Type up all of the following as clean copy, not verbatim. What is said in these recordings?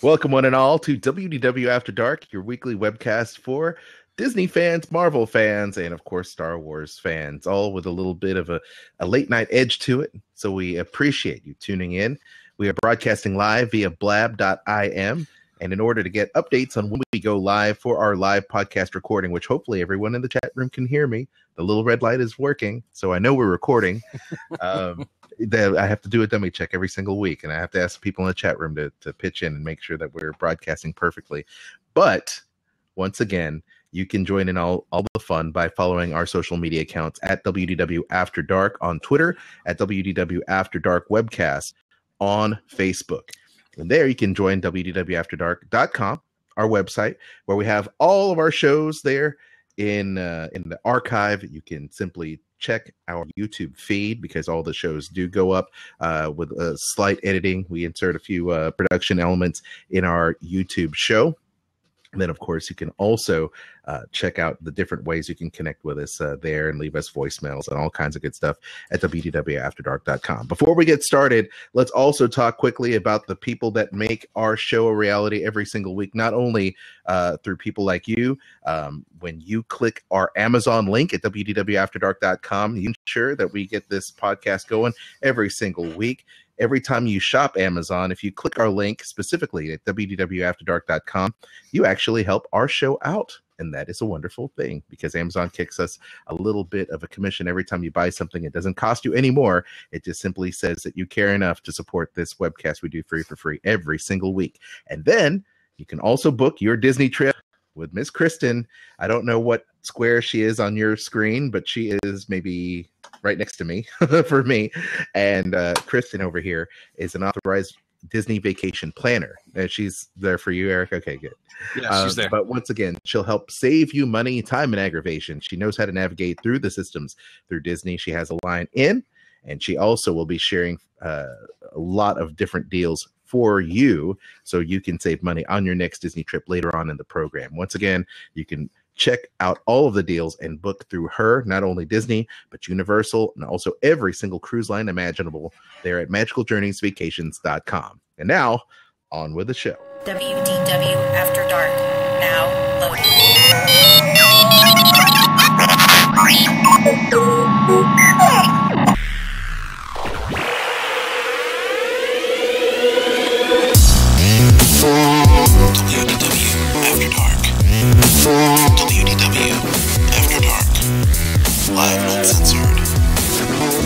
Welcome one and all to WDW After Dark, your weekly webcast for Disney fans, Marvel fans, and of course Star Wars fans, all with a little bit of a late night edge to it. So we appreciate you tuning in. We are broadcasting live via blab.im. And in order to get updates on when we go live for our live podcast recording, which hopefully everyone in the chat room can hear me, the little red light is working, so I know we're recording. I have to do a dummy check every single week, and I have to ask people in the chat room to pitch in and make sure that we're broadcasting perfectly. But once again, you can join in all the fun by following our social media accounts at WDW After Dark on Twitter, at WDW After Dark Webcast on Facebook. And there you can join WDWAfterDark.com, our website, where we have all of our shows there in the archive. You can simply check our YouTube feed because all the shows do go up with a slight editing. We insert a few production elements in our YouTube show. And then, of course, you can also check out the different ways you can connect with us there and leave us voicemails and all kinds of good stuff at WDWAfterDark.com. Before we get started, let's also talk quickly about the people that make our show a reality every single week, not only through people like you. When you click our Amazon link at WDWAfterDark.com, you ensure that we get this podcast going every single week. Every time you shop Amazon, if you click our link specifically at WDWAfterDark.com, you actually help our show out. And that is a wonderful thing because Amazon kicks us a little bit of a commission every time you buy something. It doesn't cost you any more. It just simply says that you care enough to support this webcast we do for free every single week. And then you can also book your Disney trip with Miss Kristen. I don't know what square she is on your screen, but she is maybe right next to me for me. And Kristen over here is an authorized Disney vacation planner. And she's there for you, Eric. Okay, good. Yeah, she's there. But once again, she'll help save you money, time, and aggravation. She knows how to navigate through the systems through Disney. She has a line in, and she also will be sharing a lot of different deals for you so you can save money on your next Disney trip later on in the program. Once again, you can check out all of the deals and book through her, not only Disney, but Universal, and also every single cruise line imaginable there at magicaljourneysvacations.com. And now, on with the show. WDW After Dark, now loading. WDW After Dark. WDW After Dark. Live and uncensored.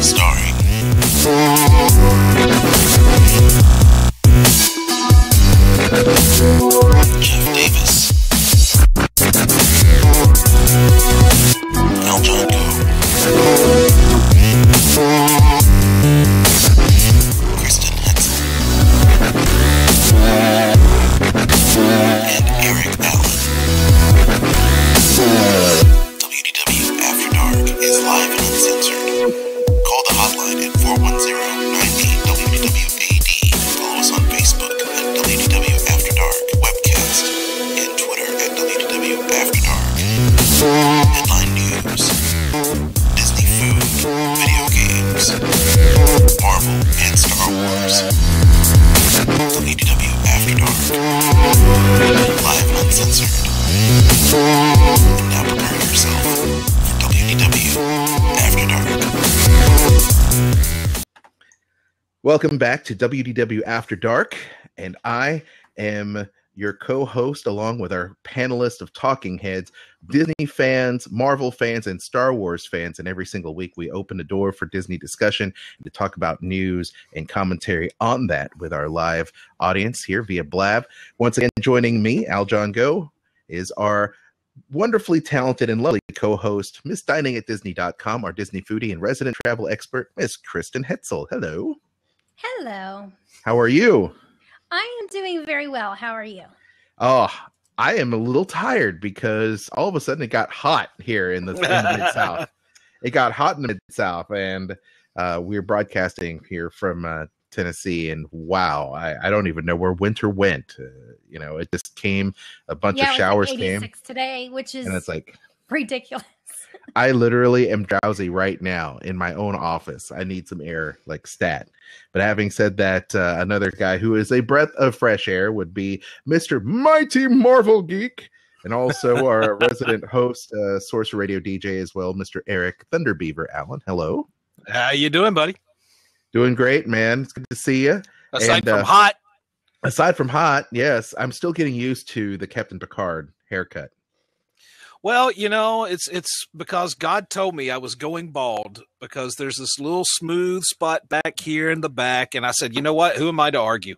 Starring Jeff Davis, John Go, Kristen Hetzel, and Eric Allen. WDW After Dark is live and uncensored. Call the hotline at 410-98-WDW-AD. Follow us on Facebook at WDW After Dark Webcast and Twitter at WDW After Dark. Headline news, Disney food, video games, Marvel and Star Wars. WDW After Dark. Live and uncensored. And now prepare yourself for WDW After Dark. Welcome back to WDW After Dark, and I am your co-host along with our panelist of talking heads, Disney fans, Marvel fans, and Star Wars fans. And every single week we open the door for Disney discussion to talk about news and commentary on that with our live audience here via Blab. Once again, joining me, John Go, is our wonderfully talented and lovely co-host, Miss Dining at Disney.com, our Disney foodie and resident travel expert, Miss Kristen Hetzel. Hello. Hello. How are you? I am doing very well. How are you? Oh, I am a little tired because all of a sudden it got hot here in the Mid-South. It got hot in the Mid-South, and we're broadcasting here from Tennessee, and wow, I don't even know where winter went. It just came, a bunch of showers came. Today, which is and it's like ridiculous. I literally am drowsy right now in my own office. I need some air, like stat. But having said that, another guy who is a breath of fresh air would be Mr. Mighty Marvel Geek, and also our resident host, Sorcerer Radio DJ as well, Mr. Eric Thunderbeaver Allen. Hello. How you doing, buddy? Doing great, man. It's good to see you. Aside from hot. Aside from hot, yes. I'm still getting used to the Captain Picard haircut. Well, it's because God told me I was going bald because there's this little smooth spot back here in the back. And I said, you know what? Who am I to argue?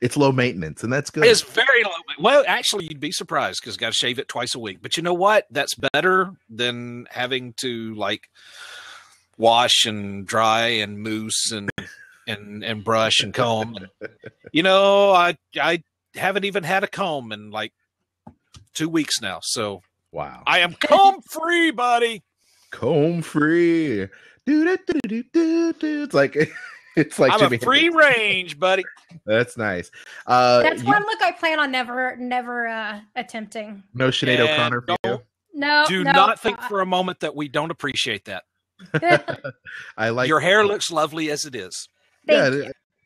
It's low maintenance, and that's good. It's very low. Well, actually, you'd be surprised because got to shave it twice a week. But you know what? That's better than having to wash and dry and mousse and brush and comb. I haven't even had a comb in 2 weeks now. So wow, I am comb free, buddy. Comb free. It's like I'm Jimmy a free range, buddy. That's nice. That's one look I plan on never attempting. No Sinead O'Connor for you? No. Do not think for a moment that we don't appreciate that. I like your hair looks lovely as it is.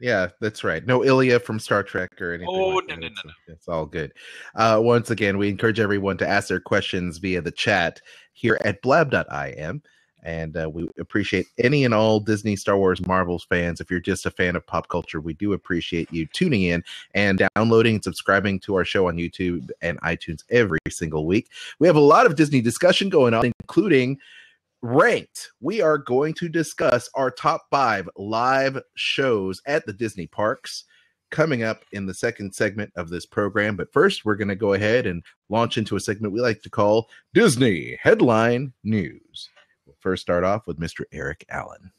Yeah, that's right. No Ilya from Star Trek or anything. Oh, like no. It's all good. Once again, we encourage everyone to ask their questions via the chat here at blab.im. And we appreciate any and all Disney, Star Wars, Marvel fans. If you're just a fan of pop culture, we do appreciate you tuning in and downloading and subscribing to our show on YouTube and iTunes every single week. We have a lot of Disney discussion going on, including Ranked. We are going to discuss our top 5 live shows at the Disney parks coming up in the second segment of this program. But first, we're going to go ahead and launch into a segment we like to call Disney Headline News. We'll first start off with Mr. Eric Allen.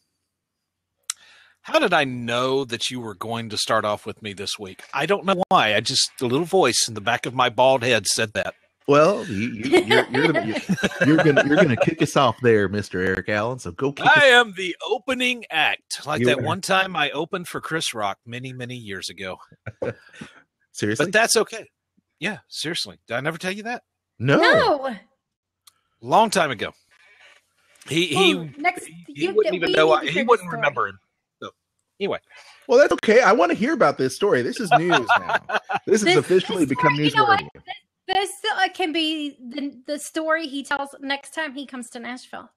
How did I know that you were going to start off with me this week? I don't know why. The little voice in the back of my bald head said that. Well, you're gonna kick us off there, Mr. Eric Allen. So go kick us. I am the opening act, one time I opened for Chris Rock many, many years ago. Seriously? But that's okay. Yeah, seriously. Did I never tell you that? No. Long time ago. He wouldn't even know. He wouldn't remember him. So anyway. Well, that's okay. I want to hear about this story. This is news now. This has officially become newsworthy. This can be the story he tells next time he comes to Nashville.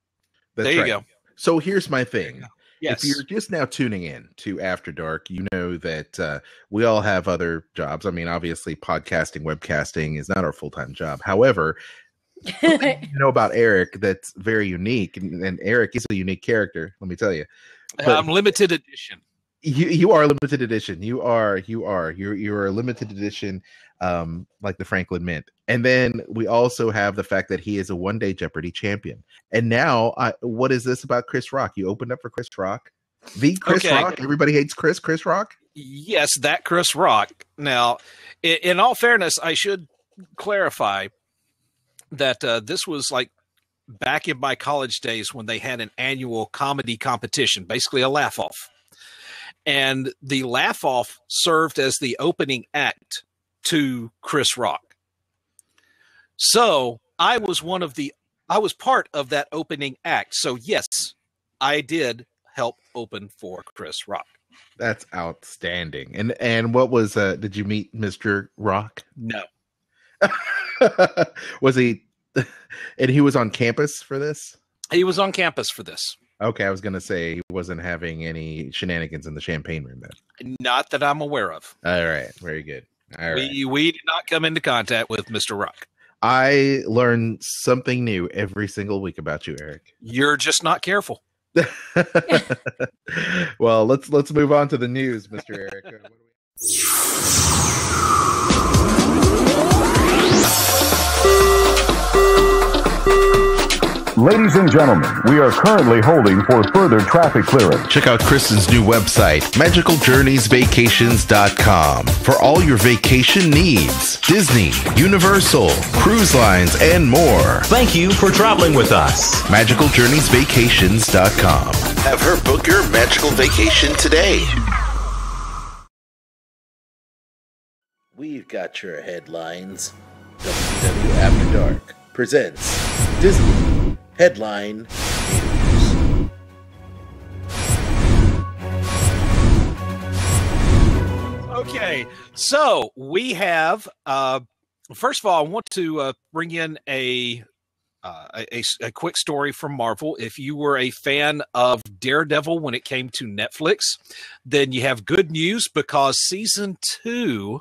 That's there you right. go. So here's my thing. Yes. If you're just now tuning in to After Dark, you know that we all have other jobs. I mean, obviously, podcasting, webcasting is not our full-time job. However, you know about Eric that's very unique, and Eric is a unique character. Let me tell you. I'm limited edition. You are limited edition. You're a limited edition, like the Franklin Mint. And then we also have the fact that he is a one-day Jeopardy champion. And now, what is this about Chris Rock? You opened up for Chris Rock, the Chris Rock. Everybody hates Chris Rock. Yes, that Chris Rock. Now, in all fairness, I should clarify that this was back in my college days when they had an annual comedy competition, basically a laugh-off. And the laugh-off served as the opening act to Chris Rock. So I was part of that opening act. So yes, I did help open for Chris Rock. That's outstanding. And what was did you meet Mr. Rock? No. Was he and he was on campus for this? He was on campus for this. Okay, I was going to say he wasn't having any shenanigans in the champagne room then. Not that I'm aware of. All right, very good. All right. We did not come into contact with Mr. Rock. I learn something new every single week about you, Eric. You're just not careful. Well, let's move on to the news, Mr. Eric. Ladies and gentlemen, we are currently holding for further traffic clearance. Check out Kristen's new website, magicaljourneysvacations.com, for all your vacation needs. Disney, Universal, cruise lines, and more. Thank you for traveling with us. magicaljourneysvacations.com. Have her book your magical vacation today. We've got your headlines. WDW After Dark presents Disney Headline. Okay, so we have. First of all, I want to bring in a quick story from Marvel. If you were a fan of Daredevil when it came to Netflix, then you have good news because season 2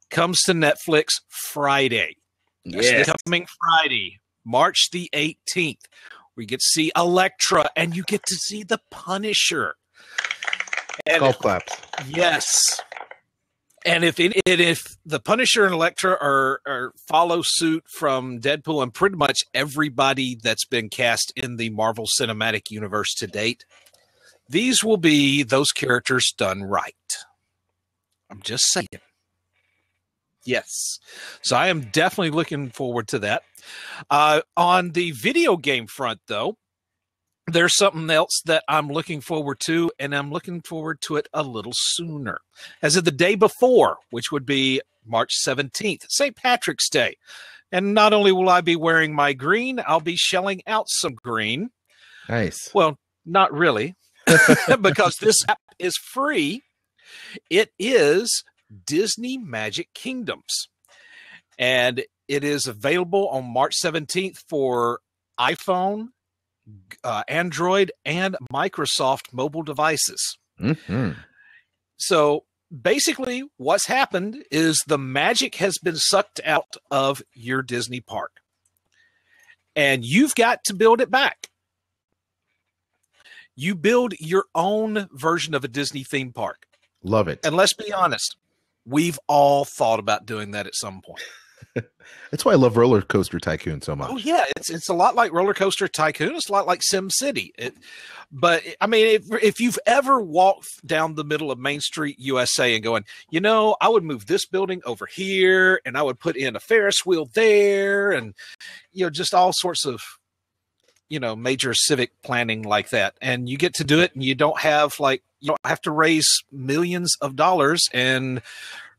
comes to Netflix Friday. Yes. This coming Friday, March the 18th. We get to see Elektra and you get to see the Punisher. And Golf claps. yes. And if the Punisher and Elektra are follow suit from Deadpool and pretty much everybody that's been cast in the Marvel Cinematic Universe to date, these will be those characters done right. I'm just saying. Yes. So I am definitely looking forward to that. On the video game front, though, there's something else that I'm looking forward to, and I'm looking forward to it a little sooner. As of the day before, which would be March 17th, St. Patrick's Day. And not only will I be wearing my green, I'll be shelling out some green. Nice. Well, not really, because this app is free. It is Disney Magic Kingdoms. And it is available on March 17th for iPhone, Android, and Microsoft mobile devices. Mm-hmm. So basically what's happened is the magic has been sucked out of your Disney park. And you've got to build it back. You build your own version of a Disney theme park. Love it. And let's be honest, we've all thought about doing that at some point. That's why I love Roller Coaster Tycoon so much. Oh yeah, it's a lot like Roller Coaster Tycoon. It's a lot like Sim City. But I mean, if you've ever walked down the middle of Main Street, USA, and going, I would move this building over here, and I would put in a Ferris wheel there, and just all sorts of major civic planning like that, and you get to do it, and you don't have to raise millions of dollars and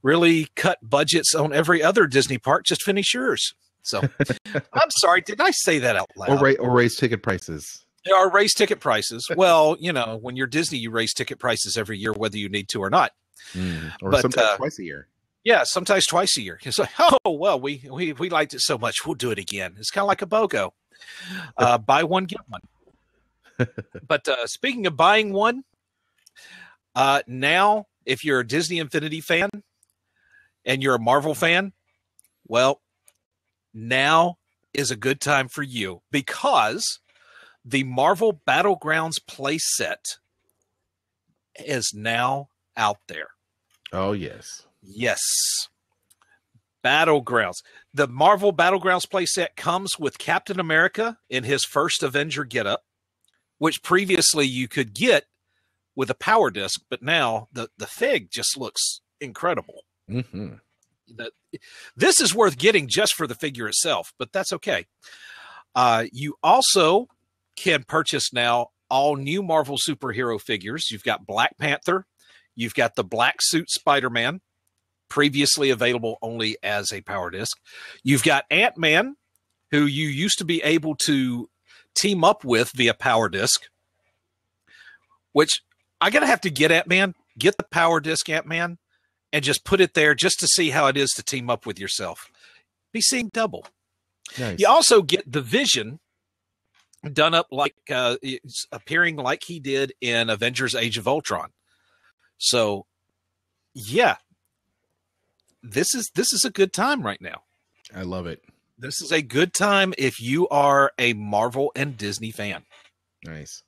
really cut budgets on every other Disney park. Just finish yours. So I'm sorry, did I say that out loud? Or raise ticket prices. Or raise ticket prices. Well, when you're Disney, you raise ticket prices every year, whether you need to or not. Or sometimes twice a year. Yeah, sometimes twice a year. It's like, oh, well, we liked it so much, we'll do it again. It's kind of like a BOGO. Buy one, get one. But speaking of buying one, now, if you're a Disney Infinity fan, and you're a Marvel fan, well, now is a good time for you because the Marvel Battlegrounds playset is now out there. Oh, yes. Yes. Battlegrounds. The Marvel Battlegrounds playset comes with Captain America in his first Avenger getup, which previously you could get with a power disc, but now the fig just looks incredible. Mm-hmm. This is worth getting just for the figure itself, but that's okay. You also can purchase now all new Marvel superhero figures. You've got Black Panther. You've got the Black Suit Spider-Man, previously available only as a power disc. You've got Ant-Man, who you used to be able to team up with via power disc, which I'm going to have to get Ant-Man, get the power disc Ant-Man, and just put it there just to see how it is to team up with yourself. Be seeing double. Nice. You also get the Vision done up like appearing like he did in Avengers Age of Ultron. So, yeah, this is a good time right now. I love it. This is a good time if you are a Marvel and Disney fan. Nice.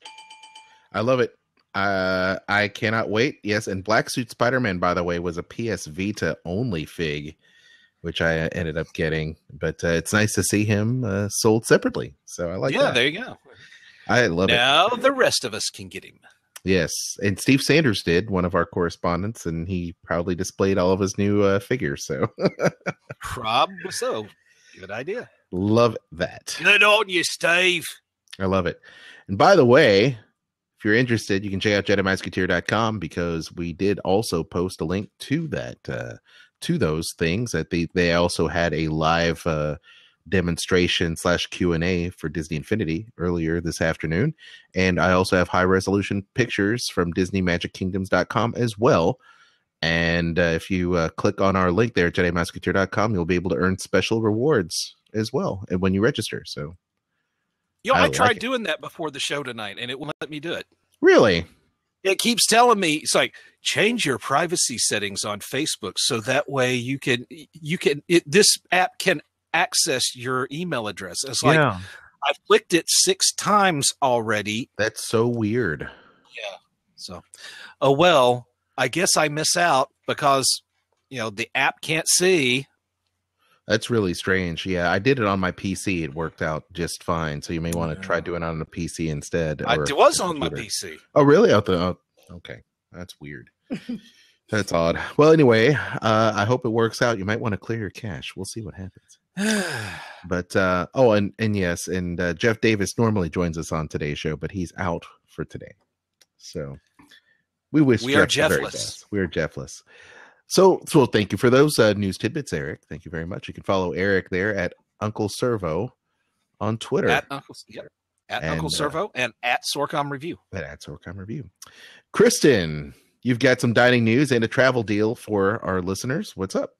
I love it. I cannot wait. Yes, and Black Suit Spider-Man, by the way, was a PS Vita only fig, which I ended up getting. But it's nice to see him sold separately. So I like that. Yeah, there you go. I love it. Now the rest of us can get him. Yes, and Steve Sanders did, one of our correspondents, and he proudly displayed all of his new figures. So Probably so. Good idea. Love that. Good on you, Steve. I love it. And by the way, if you're interested, you can check out JediMusketeer.com because we did also post a link to that, to those things that they also had a live demonstration / Q&A for Disney Infinity earlier this afternoon. And I also have high resolution pictures from DisneyMagicKingdoms.com as well. And if you click on our link there at JediMusketeer.com, you'll be able to earn special rewards as well and when you register. So, I tried doing that before the show tonight, and it won't let me do it. Really? It keeps telling me, it's like, change your privacy settings on Facebook so that way this app can access your email address. It's like, I've clicked it 6 times already. That's so weird. Yeah. So, oh, well, I guess I miss out because, the app can't see. That's really strange. Yeah, I did it on my PC. It worked out just fine. So you may want to try doing it on a PC instead. It was on my PC. Oh, really? Okay. That's weird. That's odd. Well, anyway, I hope it works out. You might want to clear your cache. We'll see what happens. But, yes, and Jeff Davis normally joins us on today's show, but he's out for today. So we wish we are Jeff the very Jeffless. best. We are Jeffless. So thank you for those news tidbits, Eric. Thank you very much. You can follow Eric there at Uncle Servo on Twitter. At Uncle Servo and at Sorcom Review. At Sorcom Review. Kristen, you've got some dining news and a travel deal for our listeners. What's up?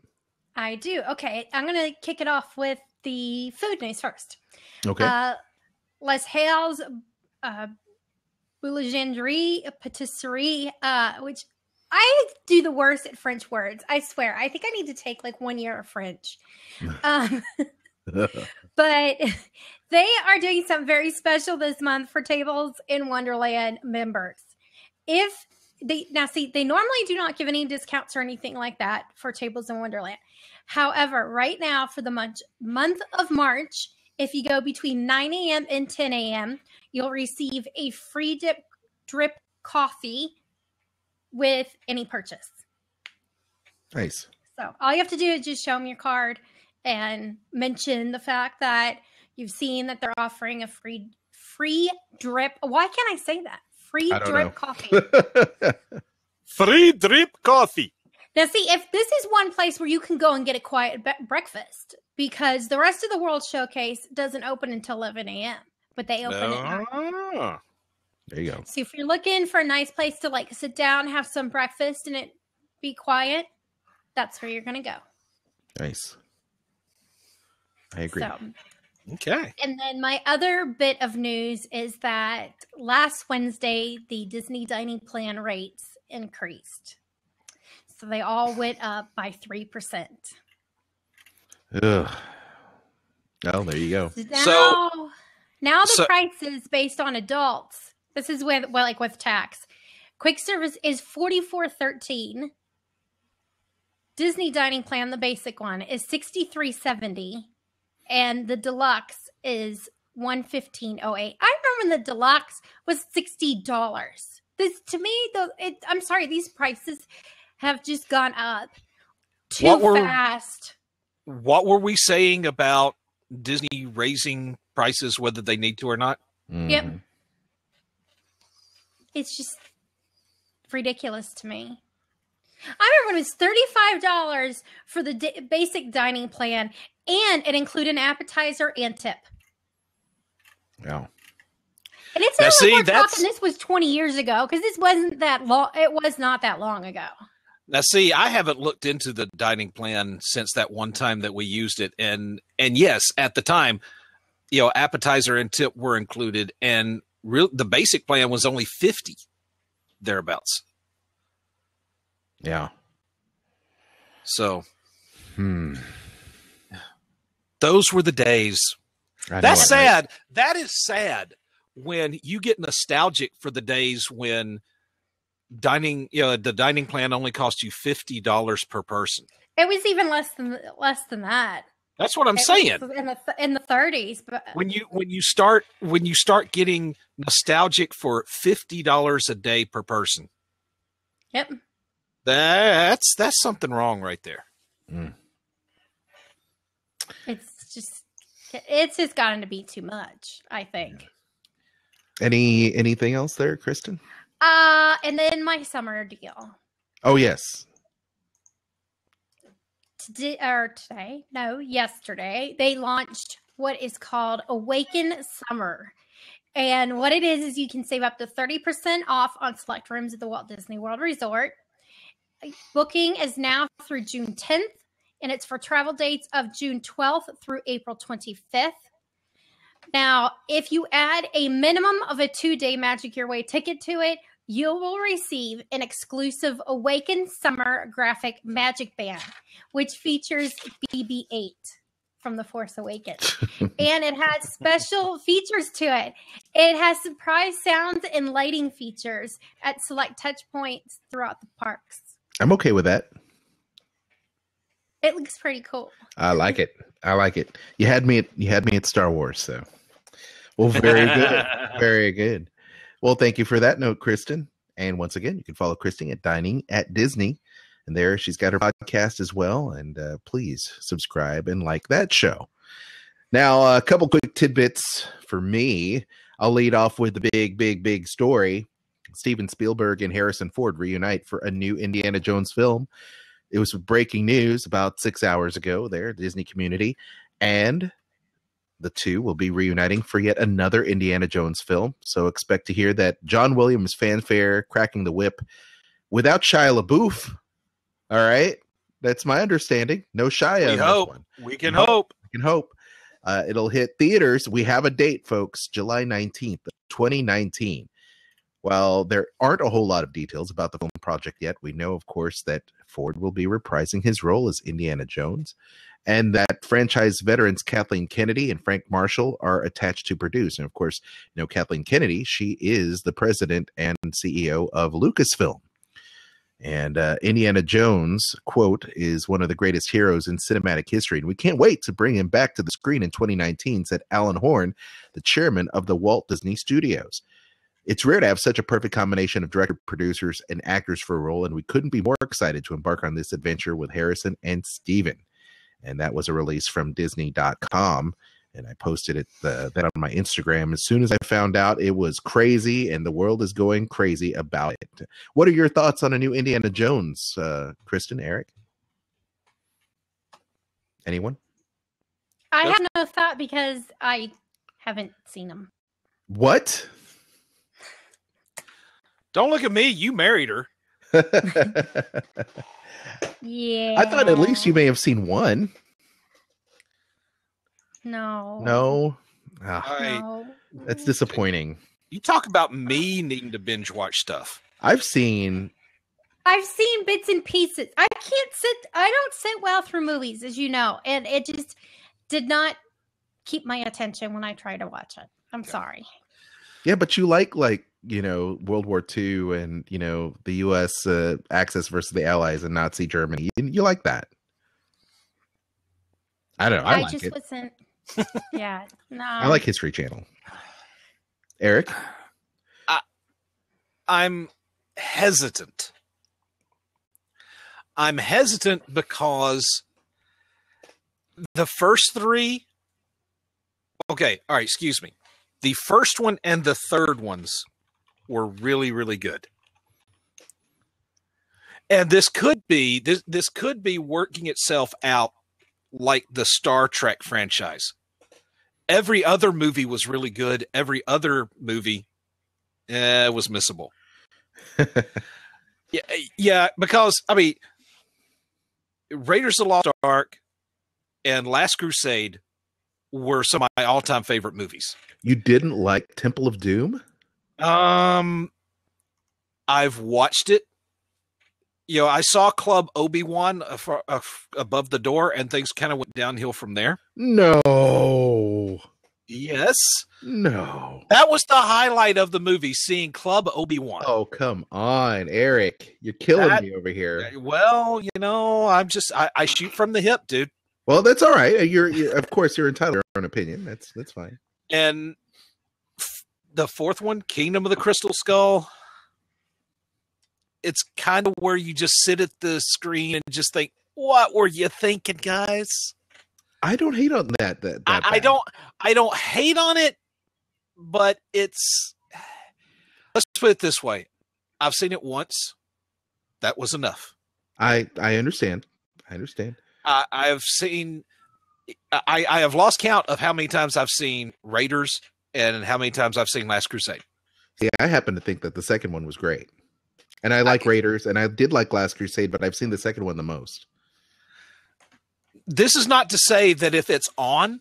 I do. Okay, I'm going to kick it off with the food news first. Okay. Les Halles Boulangerie Patisserie, which I do the worst at French words. I swear. I think I need to take like 1 year of French. But they are doing something very special this month for Tables in Wonderland members. They normally do not give any discounts or anything like that for Tables in Wonderland. However, right now for the month of March, if you go between 9 a.m. and 10 a.m., you'll receive a free drip coffee with any purchase. Nice. So all you have to do is just show them your card and mention the fact that you've seen that they're offering a free drip. Why can't I say that? Free drip coffee. Free drip coffee. Now, see, if this is one place where you can go and get a quiet breakfast, because the rest of the World Showcase doesn't open until 11 a.m., but they open at 9. There you go. So if you're looking for a nice place to like sit down, have some breakfast, and it be quiet, that's where you're going to go. Nice. I agree. So, okay. And then my other bit of news is that last Wednesday, the Disney dining plan rates increased. So they all went up by 3%. Ugh. Oh, there you go. Now the price is based on adults. This is with tax. Quick service is $44.13. Disney dining plan, the basic one, is $63.70, and the deluxe is $115.08. I remember when the deluxe was $60. This to me, I'm sorry, these prices have just gone up too fast. What were we saying about Disney raising prices, whether they need to or not? Yep. It's just ridiculous to me. I remember it was $35 for the basic dining plan, and it included an appetizer and tip. Yeah. And it's not like we're talking this was 20 years ago, because this wasn't that long. It was not that long ago. Now, see, I haven't looked into the dining plan since that one time that we used it. And yes, at the time, appetizer and tip were included, and the basic plan was only $50 thereabouts. Yeah. So, those were the days. That's sad. Right? That is sad when you get nostalgic for the days when the dining plan only cost you $50 per person. It was even less than that. That's what I'm saying. In the 30s, but when you start getting nostalgic for $50 a day per person. Yep. That's something wrong right there. It's just gotten to be too much, I think. Anything else there, Kristen? And then my summer deal. Oh, yes. yesterday, they launched what is called Awaken Summer. And what it is you can save up to 30% off on select rooms at the Walt Disney World Resort. Booking is now through June 10th, and it's for travel dates of June 12th through April 25th. Now, if you add a minimum of a 2-day Magic Your Way ticket to it, you will receive an exclusive Awaken Summer graphic magic band, which features BB-8 from The Force Awakens. And it has special features to it. It has surprise sounds and lighting features at select touch points throughout the parks. I'm okay with that. It looks pretty cool. I like it. You had me at Star Wars, so. Well, very good. Very good. Well, thank you for that note, Kristen. And once again, you can follow Kristen at Dining at Disney. And there she's got her podcast as well. And please subscribe and like that show. Now, a couple quick tidbits for me. I'll lead off with the big story. Steven Spielberg and Harrison Ford reunite for a new Indiana Jones film. It was breaking news about 6 hours ago there, Disney community. And the two will be reuniting for yet another Indiana Jones film. So expect to hear that John Williams fanfare cracking the whip without Shia LaBeouf. All right. That's my understanding. No Shia. We hope. We can hope. We can hope. It'll hit theaters. We have a date, folks. July 19th, 2019. While there aren't a whole lot of details about the film project yet, we know, of course, that Ford will be reprising his role as Indiana Jones, and that franchise veterans Kathleen Kennedy and Frank Marshall are attached to produce. And, of course, you know, Kathleen Kennedy, she is the president and CEO of Lucasfilm. And Indiana Jones, quote, is one of the greatest heroes in cinematic history, and we can't wait to bring him back to the screen in 2019, said Alan Horn, the chairman of the Walt Disney Studios. It's rare to have such a perfect combination of director, producers, and actors for a role, and we couldn't be more excited to embark on this adventure with Harrison and Steven. And that was a release from Disney.com, and I posted that on my Instagram as soon as I found out it was crazy, and the world is going crazy about it. What are your thoughts on a new Indiana Jones, Kristen, Eric? Anyone? I have no thought because I haven't seen them. What? Don't look at me. You married her. Yeah. I thought at least you may have seen one. No. No? No. That's disappointing. You talk about me needing to binge watch stuff. I've seen bits and pieces. I don't sit well through movies, as you know, and it just did not keep my attention when I tried to watch it. I'm sorry. Yeah, but you like, you know, World War II and, you know, the U.S. Axis versus the Allies and Nazi Germany. You like that. I don't know. I like just it. wasn't. Yeah. No. I like History Channel. Eric? I'm hesitant. I'm hesitant because the first three. Okay. All right. Excuse me. The first one and the third ones were really, really good. And this could be working itself out like the Star Trek franchise. Every other movie was really good. Every other movie was missable. Yeah, because I mean, Raiders of the Lost Ark and Last Crusade were some of my all-time favorite movies. You didn't like Temple of Doom? I've watched it. You know, I saw Club Obi-Wan above the door, and things kind of went downhill from there. No. Yes. No. That was the highlight of the movie, seeing Club Obi-Wan. Oh, come on, Eric. You're killing me over here. Well, you know, I shoot from the hip, dude. Well, that's all right. You're of course, you're entitled to your own opinion. That's fine. And the fourth one, Kingdom of the Crystal Skull, it's kind of where you just sit at the screen and just think, what were you thinking, guys? I don't hate on that. I don't hate on it, but it's, let's put it this way. I've seen it once. That was enough. I understand. I've seen. I have lost count of how many times I've seen Raiders and how many times I've seen Last Crusade. Yeah, I happen to think that the second one was great. And I like Raiders, and I did like Last Crusade, but I've seen the second one the most. This is not to say that if it's on,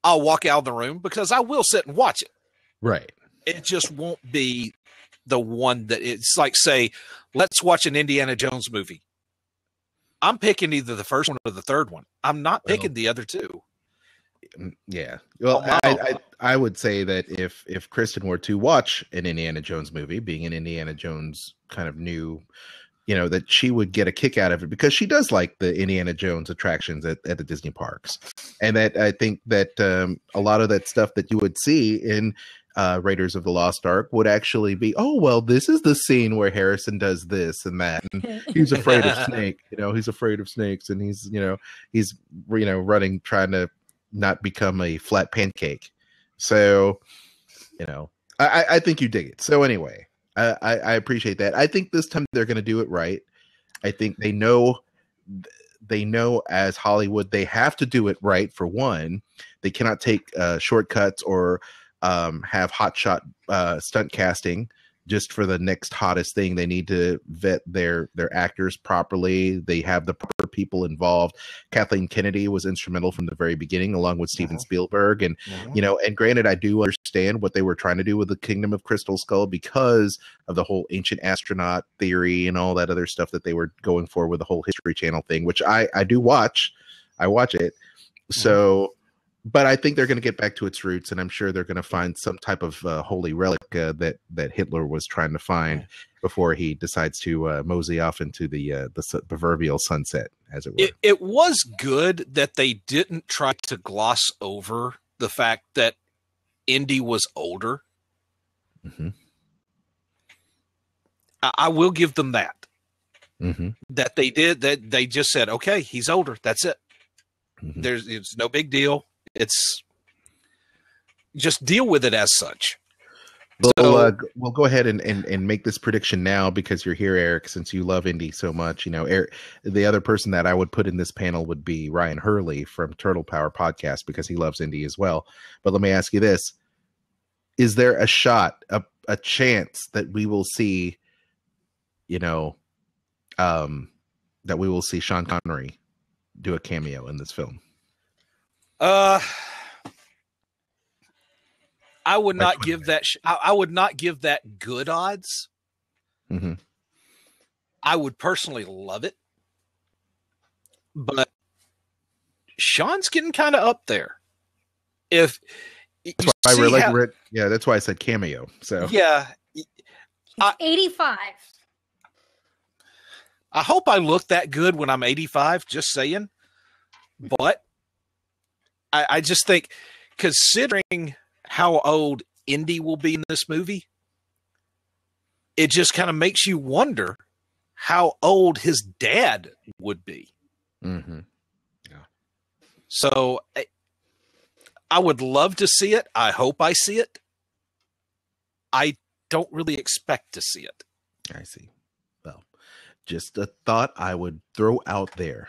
I'll walk out of the room, because I will sit and watch it. Right. It just won't be the one that it's like, say, let's watch an Indiana Jones movie. I'm picking either the first one or the third one. I'm not picking the other two. Yeah. Well, I would say that if Kristen were to watch an Indiana Jones movie, being an Indiana Jones kind of new, that she would get a kick out of it, because she does like the Indiana Jones attractions at the Disney parks. And that I think that a lot of that stuff that you would see in Raiders of the Lost Ark would actually be, oh, well, this is the scene where Harrison does this and that, and he's afraid of snake, he's afraid of snakes, and he's running, trying to not become a flat pancake. So, I think you dig it. So anyway, I appreciate that. I think this time they're going to do it right. I think they know as Hollywood, they have to do it right. For one, they cannot take shortcuts or have hotshot stunt casting just for the next hottest thing. They need to vet their actors properly. They have the proper people involved. Kathleen Kennedy was instrumental from the very beginning, along with Steven Spielberg. And, and granted, I do understand what they were trying to do with the Kingdom of Crystal Skull because of the whole ancient astronaut theory and all that other stuff that they were going for with the whole History Channel thing, which I do watch. I watch it. So, but I think they're going to get back to its roots, and I'm sure they're going to find some type of holy relic that Hitler was trying to find before he decides to mosey off into the proverbial sunset, as it were. It was good that they didn't try to gloss over the fact that Indy was older. Mm-hmm. I will give them that. Mm-hmm. That they did, that they just said, okay, he's older. That's it. Mm-hmm. It's no big deal. It's just deal with it as such. We'll go ahead and make this prediction now, because you're here, Eric, since you love Indy so much. Eric, the other person that I would put in this panel would be Ryan Hurley from Turtle Power Podcast, because he loves Indy as well. But let me ask you this. Is there a shot, a chance that we will see, that we will see Sean Connery do a cameo in this film? I would not give that. I would not give that good odds. Mm-hmm. I would personally love it, but Sean's getting kind of up there. If that's why I said cameo. So yeah, 85. I hope I look that good when I'm 85. Just saying, but I just think, considering how old Indy will be in this movie, it just kind of makes you wonder how old his dad would be. Mm-hmm. Yeah. So I would love to see it. I hope I see it. I don't really expect to see it. I see. Well, just a thought I would throw out there.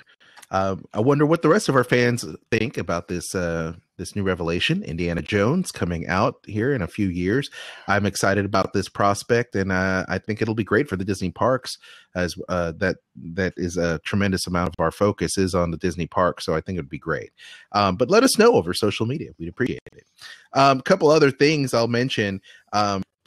I wonder what the rest of our fans think about this new revelation, Indiana Jones, coming out here in a few years. I'm excited about this prospect, and I think it'll be great for the Disney parks, as that is a tremendous amount of our focus is on the Disney park. So I think it would be great. But let us know over social media. We'd appreciate it. A couple other things I'll mention.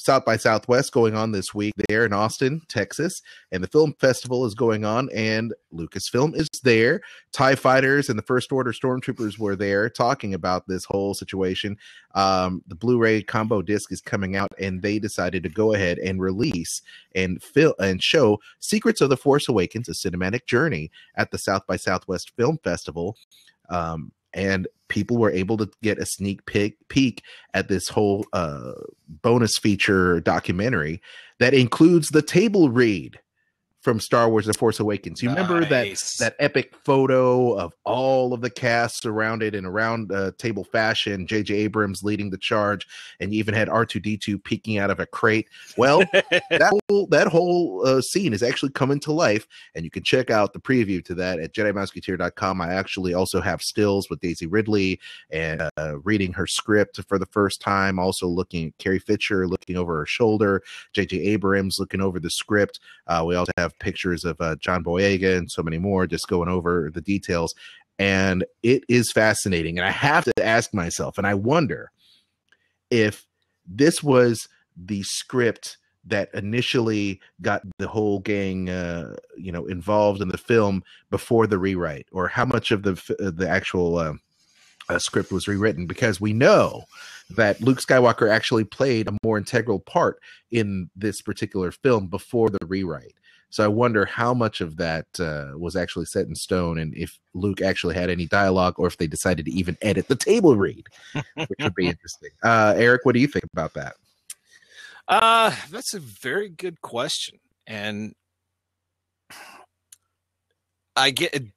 South by Southwest going on this week there in Austin, Texas, and the film festival is going on, and Lucasfilm is there. TIE Fighters and the First Order Stormtroopers were there talking about this whole situation. The Blu-ray combo disc is coming out, and they decided to go ahead and release and show Secrets of the Force Awakens, a cinematic journey at the South by Southwest Film Festival. And people were able to get a sneak peek at this whole bonus feature documentary that includes the table read from Star Wars: The Force Awakens. You remember that epic photo of all of the cast surrounded in a round table fashion, J.J. Abrams leading the charge, and you even had R2-D2 peeking out of a crate. Well, that whole scene is actually coming to life, and you can check out the preview to that at JediMouseketeer.com. I actually also have stills with Daisy Ridley and reading her script for the first time, also looking at Carrie Fisher looking over her shoulder, J.J. Abrams looking over the script. We also have pictures of John Boyega and so many more, just going over the details. And it is fascinating. And I have to ask myself, and I wonder if this was the script that initially got the whole gang, involved in the film before the rewrite, or how much of the actual script was rewritten, because we know that Luke Skywalker actually played a more integral part in this particular film before the rewrite. So I wonder how much of that was actually set in stone, and if Luke actually had any dialogue, or if they decided to even edit the table read, which would be interesting. Eric, what do you think about that? That's a very good question. And could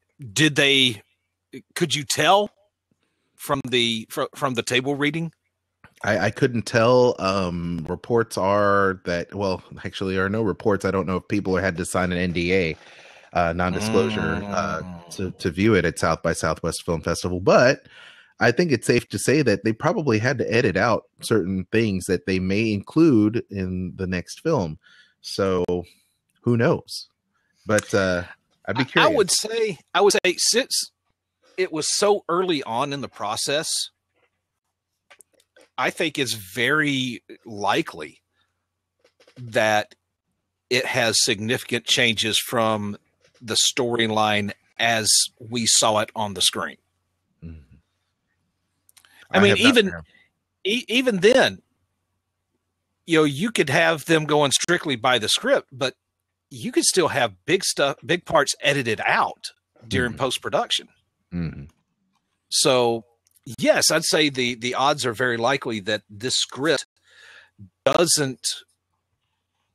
you tell from the table reading? I couldn't tell. Reports are that, well, actually there are no reports. I don't know if people had to sign an NDA, non-disclosure, to view it at South by Southwest Film Festival. But I think it's safe to say that they probably had to edit out certain things that they may include in the next film. So who knows? But I'd be curious. I would say since it was so early on in the process, I think it's very likely that it has significant changes from the storyline as we saw it on the screen. Mm-hmm. I mean, even then, you could have them going strictly by the script, but you could still have big parts edited out during post-production. Mm-hmm. So, yes, I'd say the odds are very likely that this script doesn't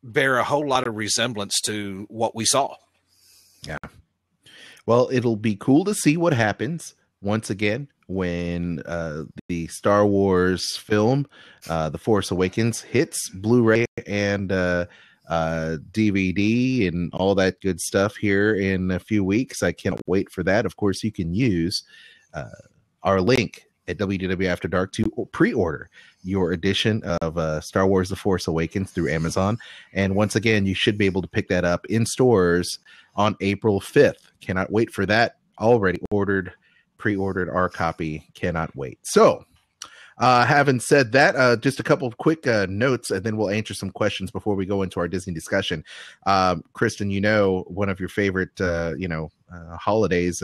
bear a whole lot of resemblance to what we saw. Yeah. Well, it'll be cool to see what happens once again when the Star Wars film, The Force Awakens, hits Blu-ray and DVD and all that good stuff here in a few weeks. I can't wait for that. Of course, you can use our link at WDW After Dark to pre-order your edition of Star Wars The Force Awakens through Amazon. And once again, you should be able to pick that up in stores on April 5th. Cannot wait for that. Already pre-ordered our copy. Cannot wait. So, having said that, just a couple of quick notes, and then we'll answer some questions before we go into our Disney discussion. Kristen, one of your favorite, holidays,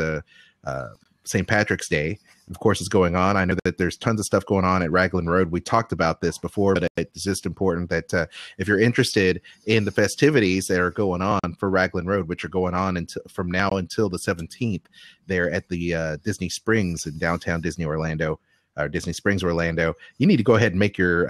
St. Patrick's Day, of course, is going on. I know that there's tons of stuff going on at Raglan Road. We talked about this before, but it's just important that if you're interested in the festivities that are going on for Raglan Road, which are going on from now until the 17th, there at the Disney Springs in downtown Disney Springs, Orlando, you need to go ahead and make your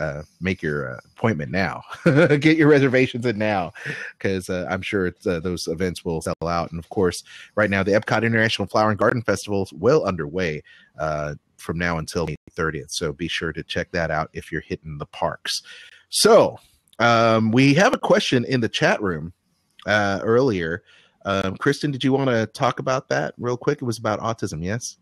appointment now. Get your reservations in now, because I'm sure those events will sell out. And of course, right now the Epcot International Flower and Garden Festival is well underway from now until May 30th. So be sure to check that out if you're hitting the parks. So we have a question in the chat room earlier. Kristen, did you want to talk about that real quick? It was about autism, yes?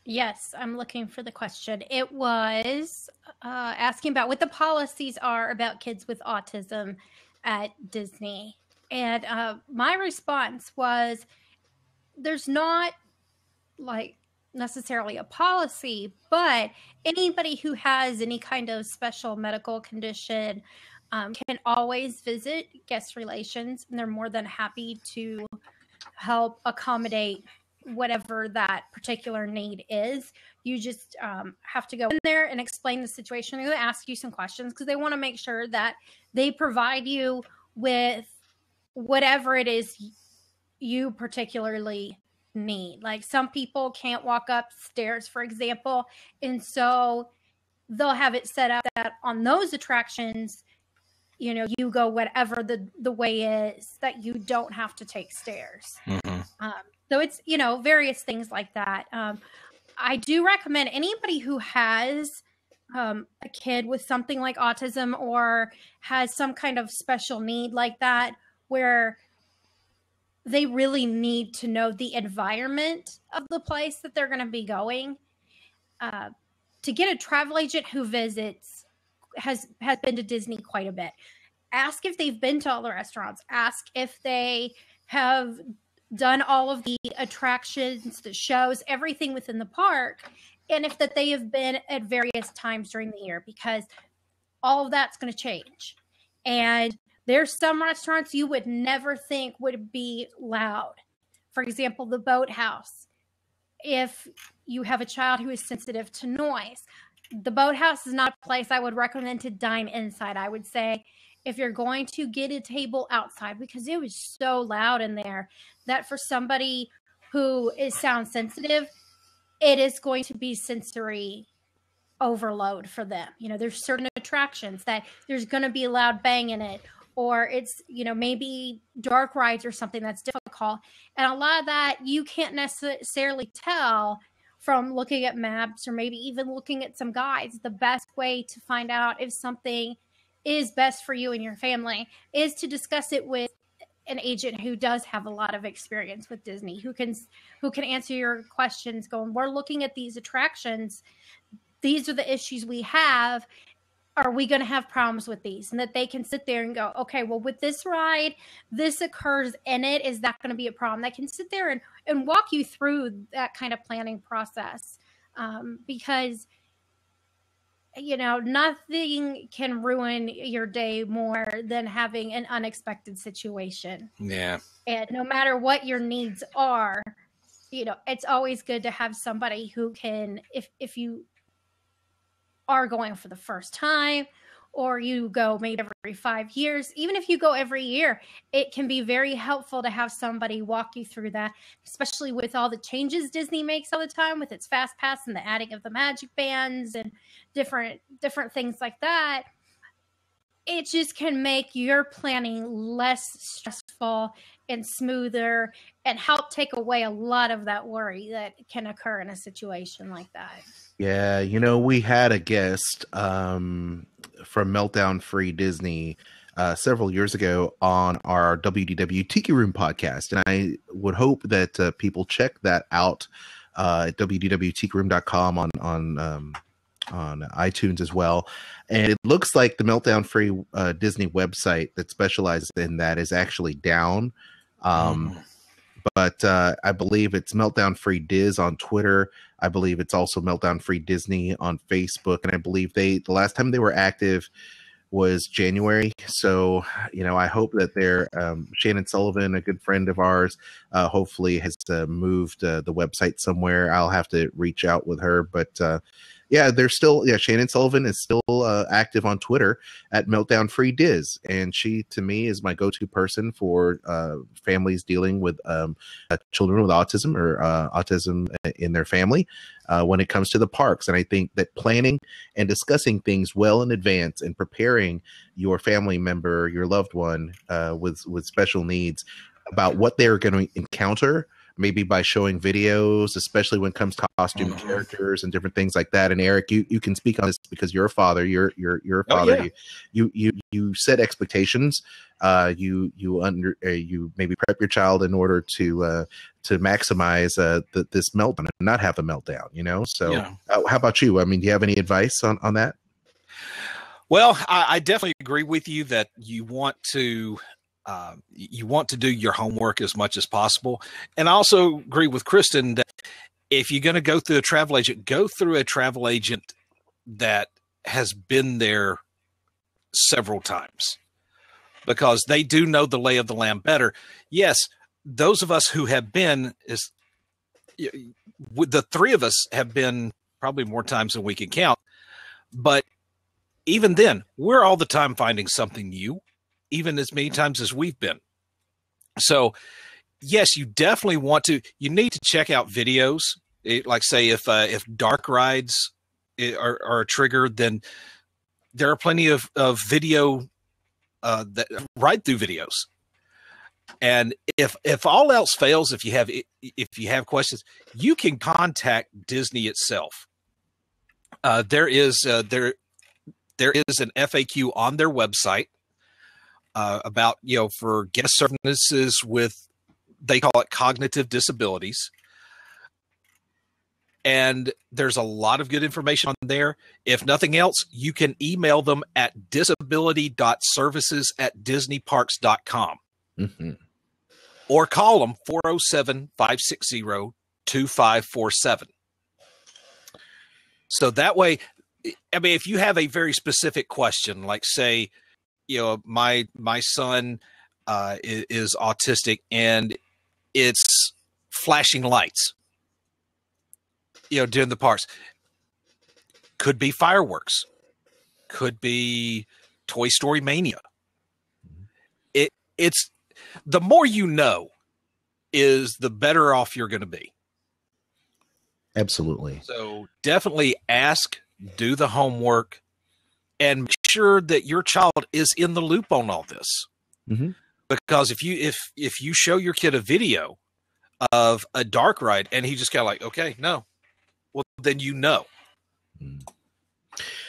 Yes, I'm looking for the question. It was asking about what the policies are about kids with autism at Disney. And my response was, there's not necessarily a policy, but anybody who has any kind of special medical condition can always visit guest relations, and they're more than happy to help accommodate whatever that particular need is. You just have to go in there and explain the situation. They're going to ask you some questions because they want to make sure that they provide you with whatever it is you particularly need. Like, some people can't walk upstairs, for example, and so they'll have it set up that on those attractions you go whatever the way is, that you don't have to take stairs. So it's, various things like that. I do recommend anybody who has a kid with something like autism or has some kind of special need like that, where they really need to know the environment of the place that they're going to be going, to get a travel agent who has been to Disney quite a bit. Ask if they've been to all the restaurants. Ask if they have done all of the attractions, the shows, everything within the park, and if that they have been at various times during the year, because all of that's going to change. And there's some restaurants you would never think would be loud. For example, the Boathouse. If you have a child who is sensitive to noise, the Boathouse is not a place I would recommend to dine inside. I would say if you're going to get a table outside, because it was so loud in there that for somebody who is sound sensitive, it is going to be sensory overload for them. There's certain attractions that there's going to be a loud bang in it, or it's, maybe dark rides or something that's difficult. And a lot of that you can't necessarily tell from looking at maps or maybe even looking at some guides. The best way to find out if something is best for you and your family is to discuss it with an agent who does have a lot of experience with Disney, who can answer your questions going, we're looking at these attractions. These are the issues we have. Are we going to have problems with these? And that they can sit there and go, okay, well, with this ride, this occurs in it. Is that going to be a problem? They can sit there and walk you through that kind of planning process. Because, nothing can ruin your day more than having an unexpected situation. Yeah. And no matter what your needs are, it's always good to have somebody who can, if you are going for the first time, or you go maybe every 5 years, even if you go every year, it can be very helpful to have somebody walk you through that, especially with all the changes Disney makes all the time with its Fast Pass and the adding of the magic bands and different things like that. It just can make your planning less stressful and smoother and help take away a lot of that worry that can occur in a situation like that. Yeah, we had a guest from Meltdown Free Disney several years ago on our WDW Tiki Room podcast, and I would hope that people check that out at wdwtikiroom.com on iTunes as well. And it looks like the Meltdown Free Disney website that specializes in that is actually down. But I believe it's Meltdown Free Diz on Twitter. I believe it's also Meltdown Free Disney on Facebook. And I believe the last time they were active was January. So, I hope that they're Shannon Sullivan, a good friend of ours, hopefully has moved the website somewhere. I'll have to reach out with her. But they're still, Shannon Sullivan is still active on Twitter at Meltdown Free Diz. And she, to me, is my go-to person for families dealing with children with autism or autism in their family when it comes to the parks. And I think that planning and discussing things well in advance and preparing your family member, your loved one with special needs about what they're going to encounter, maybe by showing videos, especially when it comes to costume characters and different things like that. And Eric, you can speak on this because you're a father. You're a father. You set expectations. You maybe prep your child in order to maximize this meltdown and not have a meltdown. So how about you? I mean, do you have any advice on that? Well, I definitely agree with you that you want to do your homework as much as possible. And I also agree with Kristen that if you're going to go through a travel agent, go through a travel agent that has been there several times, because they do know the lay of the land better. Yes, those of us who have been, the three of us have been probably more times than we can count. But even then, we're all the time finding something new, even as many times as we've been. So, yes, you definitely you need to check out videos. Like say if dark rides are a trigger, then there are plenty of video that ride-through videos. And if all else fails, if you have questions, you can contact Disney itself. There is an FAQ on their website about, for guest services with, they call it cognitive disabilities. And there's a lot of good information on there. If nothing else, you can email them at disability.services@disneyparks.com. Mm-hmm. Or call them 407-560-2547. So that way, I mean, if you have a very specific question, like say, my son is autistic and it's flashing lights, during the parks. Could be fireworks. Could be Toy Story Mania. It's the more you know is the better off you're going to be. Absolutely. So definitely ask, do the homework, and make sure that your child is in the loop on all this. Mm-hmm. Because if you show your kid a video of a dark ride and he just kind of like, okay, no, well, then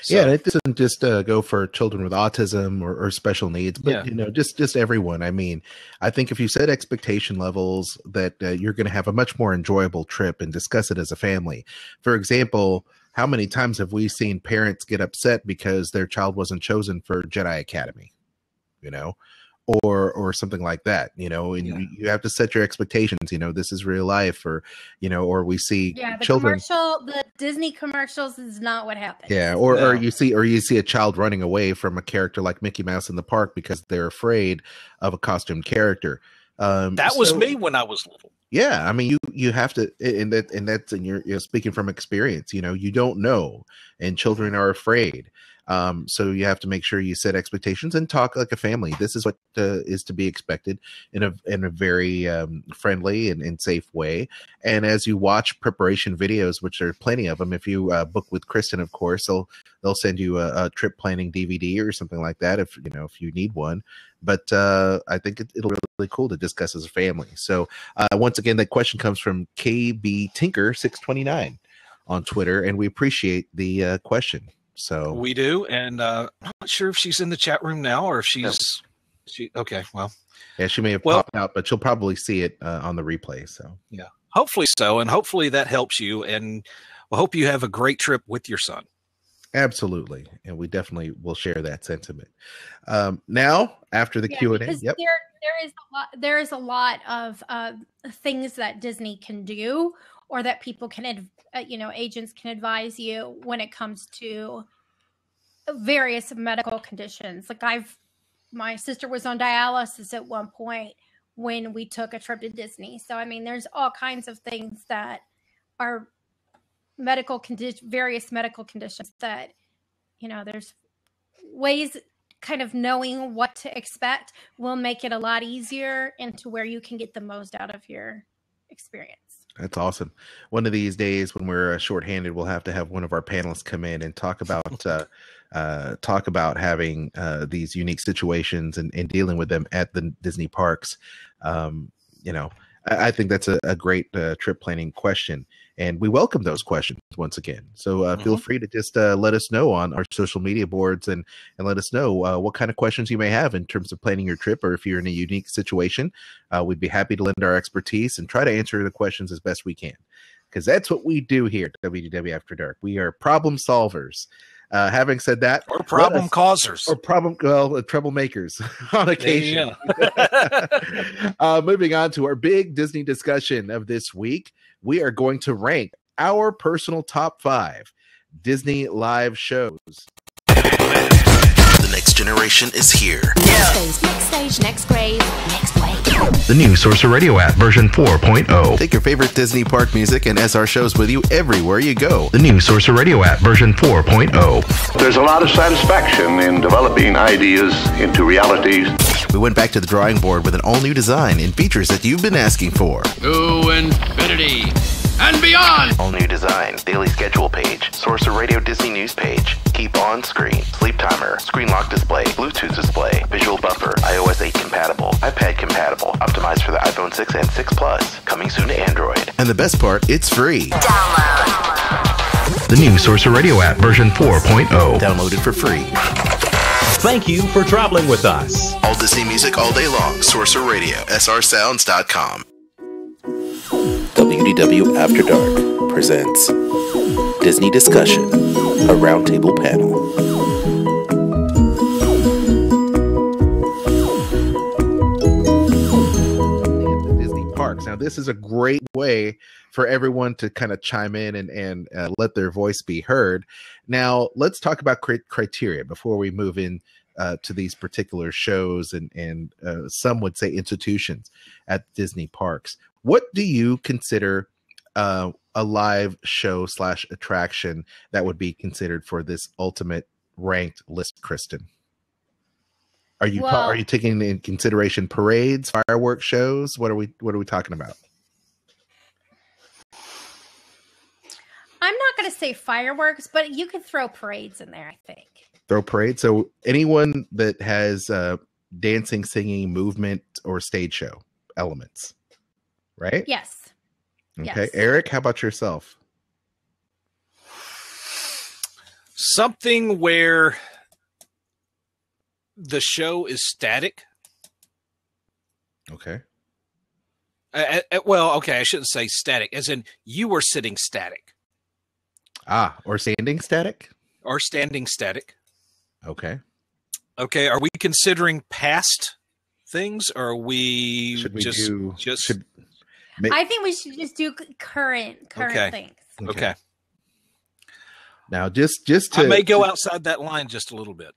So, yeah, it doesn't just go for children with autism or special needs, but just everyone. I mean, I think if you set expectation levels that you're going to have a much more enjoyable trip and discuss it as a family. For example, how many times have we seen parents get upset because their child wasn't chosen for Jedi Academy, or something like that, and you have to set your expectations, this is real life, or we see children. The Disney commercials is not what happens. Yeah. Or you see a child running away from a character like Mickey Mouse in the park because they're afraid of a costumed character. That was me when I was little. Yeah. I mean, you have to, and you're speaking from experience, you don't know, and children are afraid. So you have to make sure you set expectations and talk like a family. This is what is to be expected in a very friendly and safe way. And as you watch preparation videos, which there are plenty of them, if you book with Kristen, of course, they'll send you a trip planning DVD or something like that if you need one. But I think it'll be really cool to discuss as a family. So once again, that question comes from KB Tinker 629 on Twitter, and we appreciate the question. So we do, and I'm not sure if she's in the chat room now or if okay. Well, yeah, she may have popped out, but she'll probably see it on the replay. So yeah, hopefully so, and hopefully that helps you. And we hope you have a great trip with your son. Absolutely, and we definitely will share that sentiment. Now, after the Q&A, yep. There is a lot of things that Disney can do, or that people can, agents can advise you when it comes to various medical conditions. Like my sister was on dialysis at one point when we took a trip to Disney. So, I mean, there's all kinds of things that are various medical conditions that, there's ways kind of knowing what to expect will make it a lot easier into where you can get the most out of your experience. That's awesome. One of these days when we're shorthanded, we'll have to have one of our panelists come in and talk about having these unique situations and dealing with them at the Disney parks. I think that's a great trip planning question, and we welcome those questions once again. So feel free to just let us know on our social media boards and let us know what kind of questions you may have in terms of planning your trip, or if you're in a unique situation. We'd be happy to lend our expertise and try to answer the questions as best we can, because that's what we do here at WDW After Dark. We are problem solvers. Having said that, or problem causers, or troublemakers on occasion. Moving on to our big Disney discussion of this week, we are going to rank our personal top 5 Disney live shows. The next generation is here. Next stage, next grade, next wave. The new Sorcerer Radio app version 4.0. Take your favorite Disney park music and SR shows with you everywhere you go. The new Sorcerer Radio app version 4.0. There's a lot of satisfaction in developing ideas into realities. We went back to the drawing board with an all-new design and features that you've been asking for. To infinity and beyond! All new design, daily schedule page, Sorcerer Radio Disney News page, keep on screen, sleep timer, screen lock display, Bluetooth display, visual button compatible. Optimized for the iPhone 6 and 6 Plus. Coming soon to Android. And the best part, it's free. The new Sorcerer Radio app version 4.0. Download it for free. Thank you for traveling with us. All Disney music all day long. Sorcerer Radio. srsounds.com. WDW After Dark presents Disney Discussion, a roundtable panel. Parks. Now, this is a great way for everyone to kind of chime in and let their voice be heard. Now, let's talk about criteria before we move in to these particular shows and some would say institutions at Disney parks. What do you consider a live show / attraction that would be considered for this ultimate ranked list, Kristen? Are you taking in consideration parades, fireworks shows? What are we talking about? I'm not going to say fireworks, but you could throw parades in there, I think. Throw parades. So anyone that has dancing, singing, movement, or stage show elements, right? Yes. Okay, Yes. Eric, how about yourself? Something where the show is static. Okay. Well, okay, I shouldn't say static, as in you were sitting static. Or standing static? Or standing static. Okay. Okay, are we considering past things, or are we Should we just... I think we should just do current Okay. things. Okay. Now, just to... I may go outside that line just a little bit.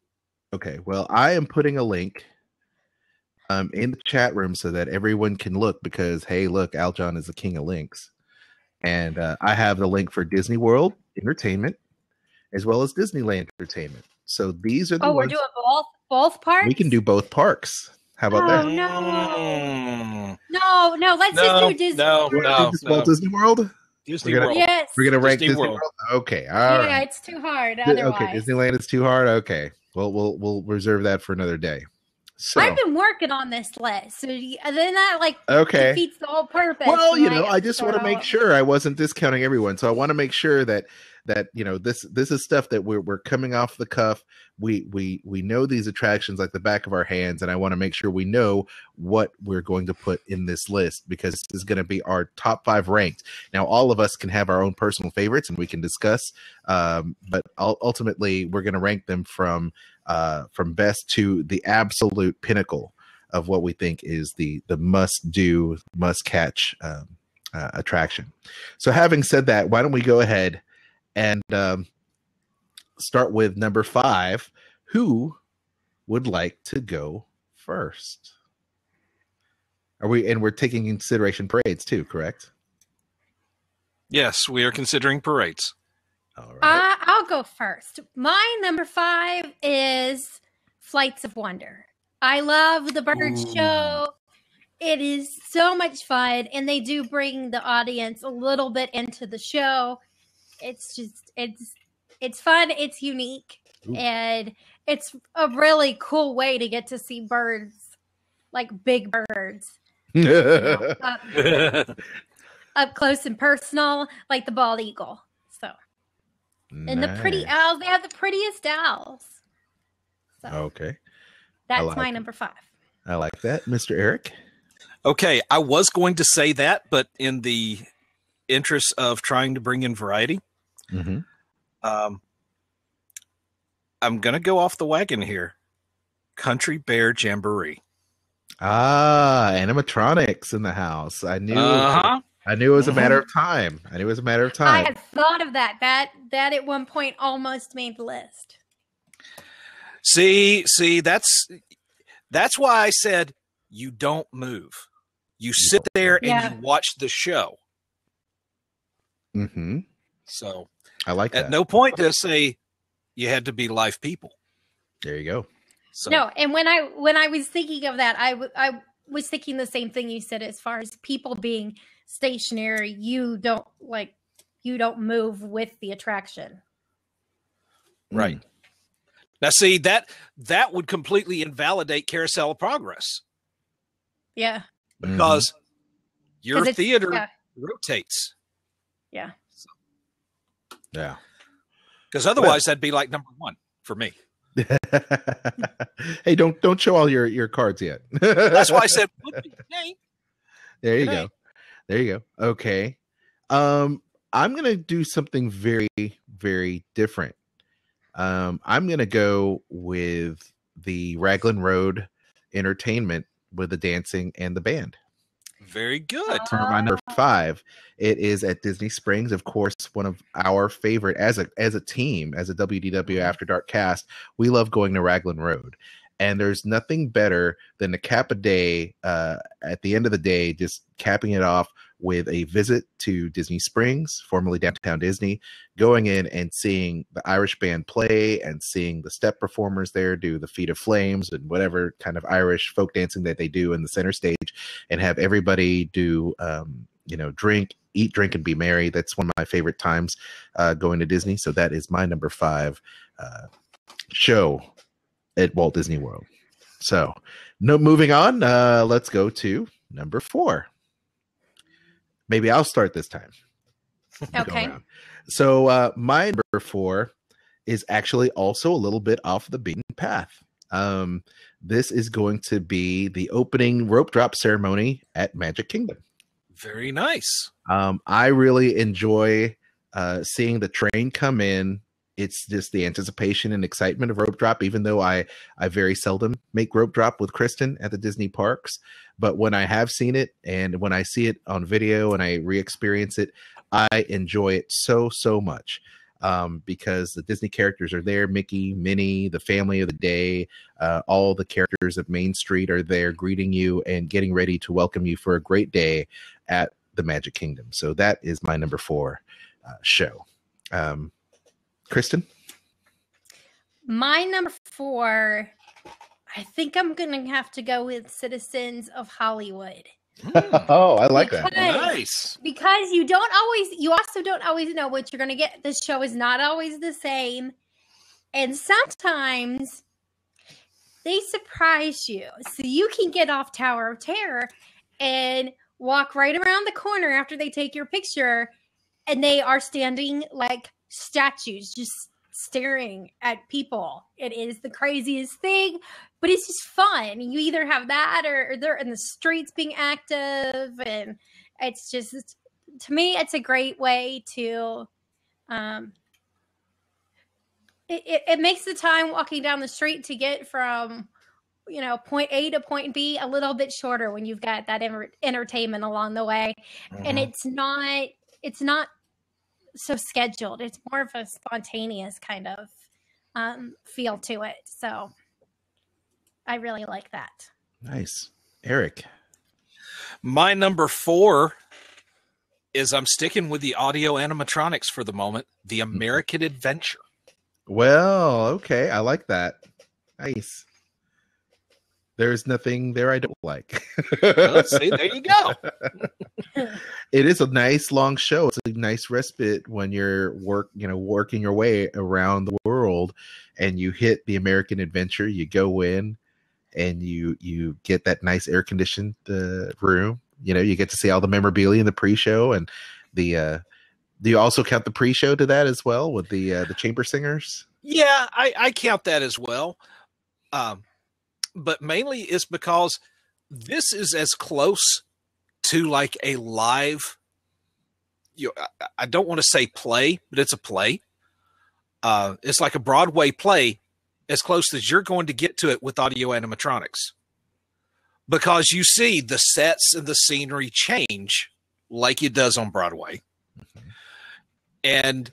Okay, well, I am putting a link in the chat room so that everyone can look because, hey, look, Aljon is the king of links. And I have the link for Disney World Entertainment as well as Disneyland Entertainment. So these are the we're doing both parks? We can do both parks. How about that? No, let's just do Disney World. Walt Disney World? Disney World. Yes. We're going to rank Disney World. Okay, all right. Yeah, it's too hard otherwise. Okay, Disneyland is too hard? Okay. Well, we'll reserve that for another day. So, I've been working on this list, so then that defeats the whole purpose. Well, I just want to make sure I wasn't discounting everyone, so I want to make sure that this is stuff that we're coming off the cuff. We know these attractions like the back of our hands, and I want to make sure we know what we're going to put in this list because this is going to be our top 5 ranked. Now, all of us can have our own personal favorites, and we can discuss. But ultimately, we're going to rank them from best to the absolute pinnacle of what we think is the must-do, must-catch attraction. So having said that, why don't we go ahead and start with number 5. Who would like to go first? We're taking in consideration parades too, correct? Yes, we are considering parades. All right. I'll go first. My number 5 is Flights of Wonder. I love the bird show. It is so much fun, and they do bring the audience a little bit into the show. It's fun. It's unique, and it's a really cool way to get to see birds, like big birds, up close and personal, like the bald eagle. So. And the pretty owls, they have the prettiest owls. So okay. That's my number 5. I like that. Mr. Eric? Okay, I was going to say that, but in the interest of trying to bring in variety, I'm going to go off the wagon here. Country Bear Jamboree. Animatronics in the house. I knew it was a matter of time. I had thought of that. That at one point almost made the list. See, that's why I said you don't move. You sit there and you watch the show. Mm-hmm. So I like that. At no point to say you had to be live people. There you go. So. No, and when I was thinking of that, I was thinking the same thing you said as far as people being stationary. You don't move with the attraction. Right. Now, see, that would completely invalidate Carousel of Progress. Yeah. because your 'Cause it's- theater yeah. rotates. Yeah. Yeah. Because otherwise, that'd be like number one for me. Hey, don't show all your cards yet. That's why I said, would be. Hey, There you Good go. night. There you go. Okay. I'm gonna do something very, very different. I'm gonna go with the Raglan Road Entertainment with the dancing and the band. very good. For my number 5, it is at Disney Springs. Of course, one of our favorite as a team, as a WDW After Dark cast. We love going to Raglan Road, and there's nothing better than to cap a day at the end of the day, just capping it off with a visit to Disney Springs, formerly Downtown Disney, going in and seeing the Irish band play and seeing the step performers there do the Feet of Flames and whatever kind of Irish folk dancing that they do in the center stage, and have everybody do, eat, drink, and be merry. That's one of my favorite times going to Disney. So that is my number 5 show at Walt Disney World. So, moving on. Let's go to number 4. Maybe I'll start this time. Okay. So my number 4 is actually also a little bit off the beaten path. This is going to be the opening rope drop ceremony at Magic Kingdom. Very nice. I really enjoy seeing the train come in. It's just the anticipation and excitement of rope drop, even though I very seldom make rope drop with Kristen at the Disney parks. But when I have seen it and when I see it on video and I re-experience it, I enjoy it so much because the Disney characters are there. Mickey, Minnie, the family of the day, all the characters of Main Street are there greeting you and getting ready to welcome you for a great day at the Magic Kingdom. So that is my number 4 show. Kristen? My number 4, I think I'm going to have to go with Citizens of Hollywood. Oh, I like that. Nice. Because you also don't always know what you're going to get. This show is not always the same. And sometimes they surprise you. So you can get off Tower of Terror and walk right around the corner after they take your picture, and they are standing like statues, just staring at people. It is the craziest thing, but it's just fun. You either have that or they're in the streets being active, and it's just, to me, it's a great way to it makes the time walking down the street to get from point A to point B a little bit shorter when you've got that entertainment along the way. Mm-hmm. And it's not so scheduled. It's more of a spontaneous kind of feel to it. So I really like that. Nice. Eric? My number 4 is, I'm sticking with the audio animatronics for the moment, the American Adventure. Well, okay. I like that. Nice. There's nothing there I don't like. Let's see. There you go. It is a nice long show. It's a nice respite when you're working your way around the world, and you hit the American Adventure. You go in, and you get that nice air conditioned room. You get to see all the memorabilia in the pre-show, and the. Do you also count the pre-show to that as well with the chamber singers? Yeah, I count that as well. But mainly it's because this is as close to like a live, I don't want to say play, but it's a play. It's like a Broadway play, as close as you're going to get to it with audio animatronics. Because you see the sets and the scenery change like it does on Broadway. Mm-hmm. And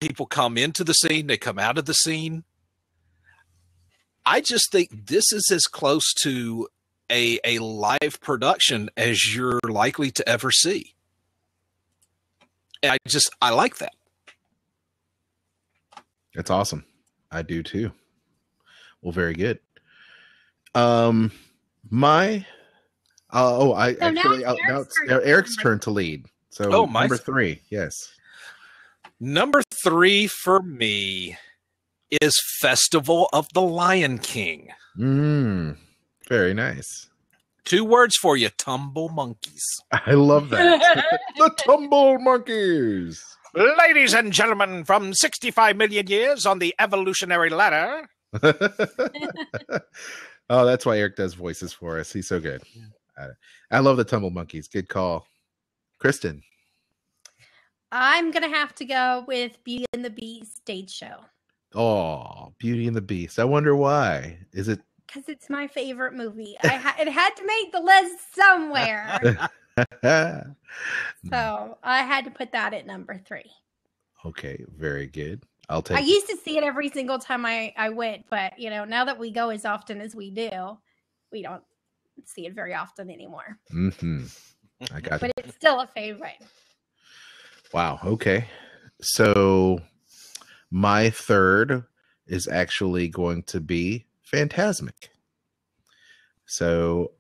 people come into the scene, they come out of the scene. I just think this is as close to a live production as you're likely to ever see. And I like that. That's awesome. I do too. Well, very good. Now it's Eric's turn to lead. So number 3, yes. Number 3 for me is Festival of the Lion King. Very nice. 2 words for you: tumble monkeys. I love that. The tumble monkeys. Ladies and gentlemen, from 65 million years on the evolutionary ladder. Oh, that's why Eric does voices for us. He's so good. I love the tumble monkeys. Good call. Kristen. I'm going to have to go with Beauty and the Beast stage show. Oh, Beauty and the Beast. I wonder why. Is it? Because it's my favorite movie. It had to make the list somewhere. So I had to put that at number 3. Okay, very good. I'll take I used to see it every single time I went, but now that we go as often as we do, we don't see it very often anymore. Mm-hmm. I got But it. it's still a favorite. Wow. Okay. So my third is actually going to be Phantasmic. So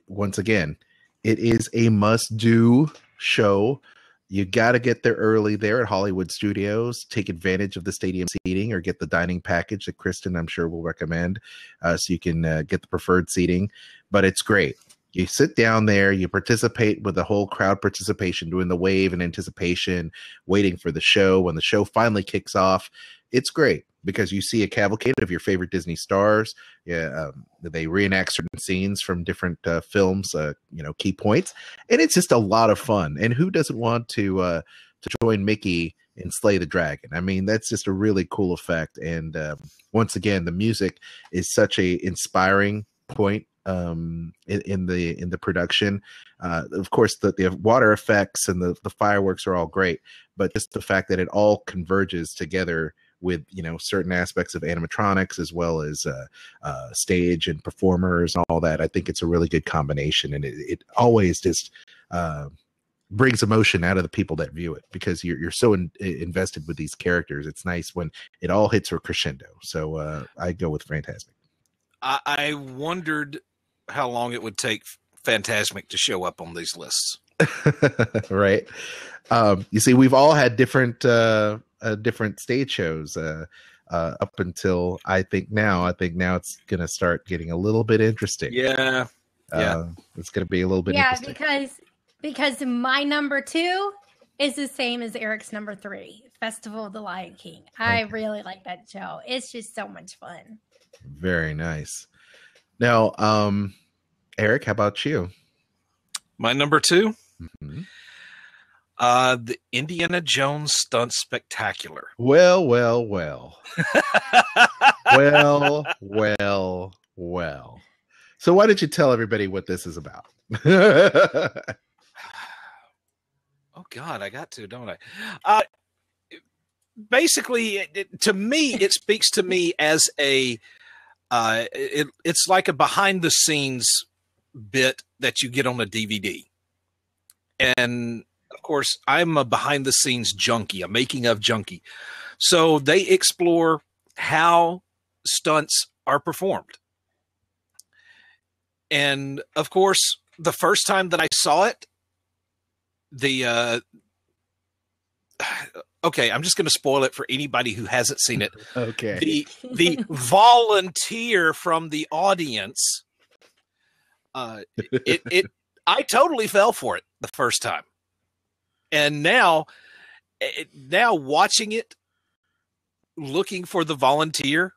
once again, it is a must-do show. You got to get there early there at Hollywood Studios. Take advantage of the stadium seating or get the dining package that Kristen, I'm sure, will recommend so you can get the preferred seating. But it's great. You sit down there, you participate with the whole crowd participation, doing the wave and anticipation, waiting for the show. When the show finally kicks off, it's great because you see a cavalcade of your favorite Disney stars. They reenact certain scenes from different films, key points, and it's just a lot of fun. And who doesn't want to join Mickey and slay the dragon? I mean, that's just a really cool effect. And once again, the music is such a inspiring point in the production. Of course, the water effects and the fireworks are all great, but just the fact that it all converges together with certain aspects of animatronics as well as stage and performers and all that, I think it's a really good combination, and it always just brings emotion out of the people that view it because you're so invested with these characters. It's nice when it all hits a crescendo. So I go with Phantasmic. I wondered how long it would take Phantasmic to show up on these lists. Right. You see, we've all had different stage shows up until I think now it's going to start getting a little bit interesting. Yeah. It's going to be a little bit interesting. because my number 2 is the same as Eric's number 3, Festival of the Lion King. I really like that show. It's just so much fun. Very nice. Now, Eric, how about you? My number 2? Mm-hmm. The Indiana Jones Stunt Spectacular. Well. Well. So why don't you tell everybody what this is about? Oh, God, I got to, don't I? Basically, to me, it speaks to me as it's like a behind-the-scenes bit that you get on a DVD. And of course, I'm a behind-the-scenes junkie, a making-of junkie. So they explore how stunts are performed. And of course, the first time that I saw it, okay, I'm just going to spoil it for anybody who hasn't seen it. Okay. The volunteer from the audience, I totally fell for it the first time. And now watching it, looking for the volunteer,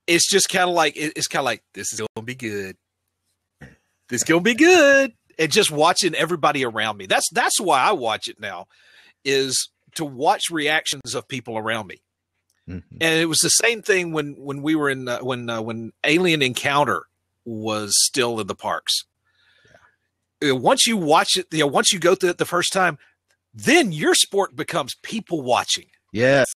it's just kind of like, this is going to be good. This is going to be good. And just watching everybody around me. That's why I watch it now, is to watch reactions of people around me. Mm-hmm. And it was the same thing when we were in when Alien Encounter was still in the parks. Yeah. Once you watch it, once you go through it the first time, then your sport becomes people watching. Yes,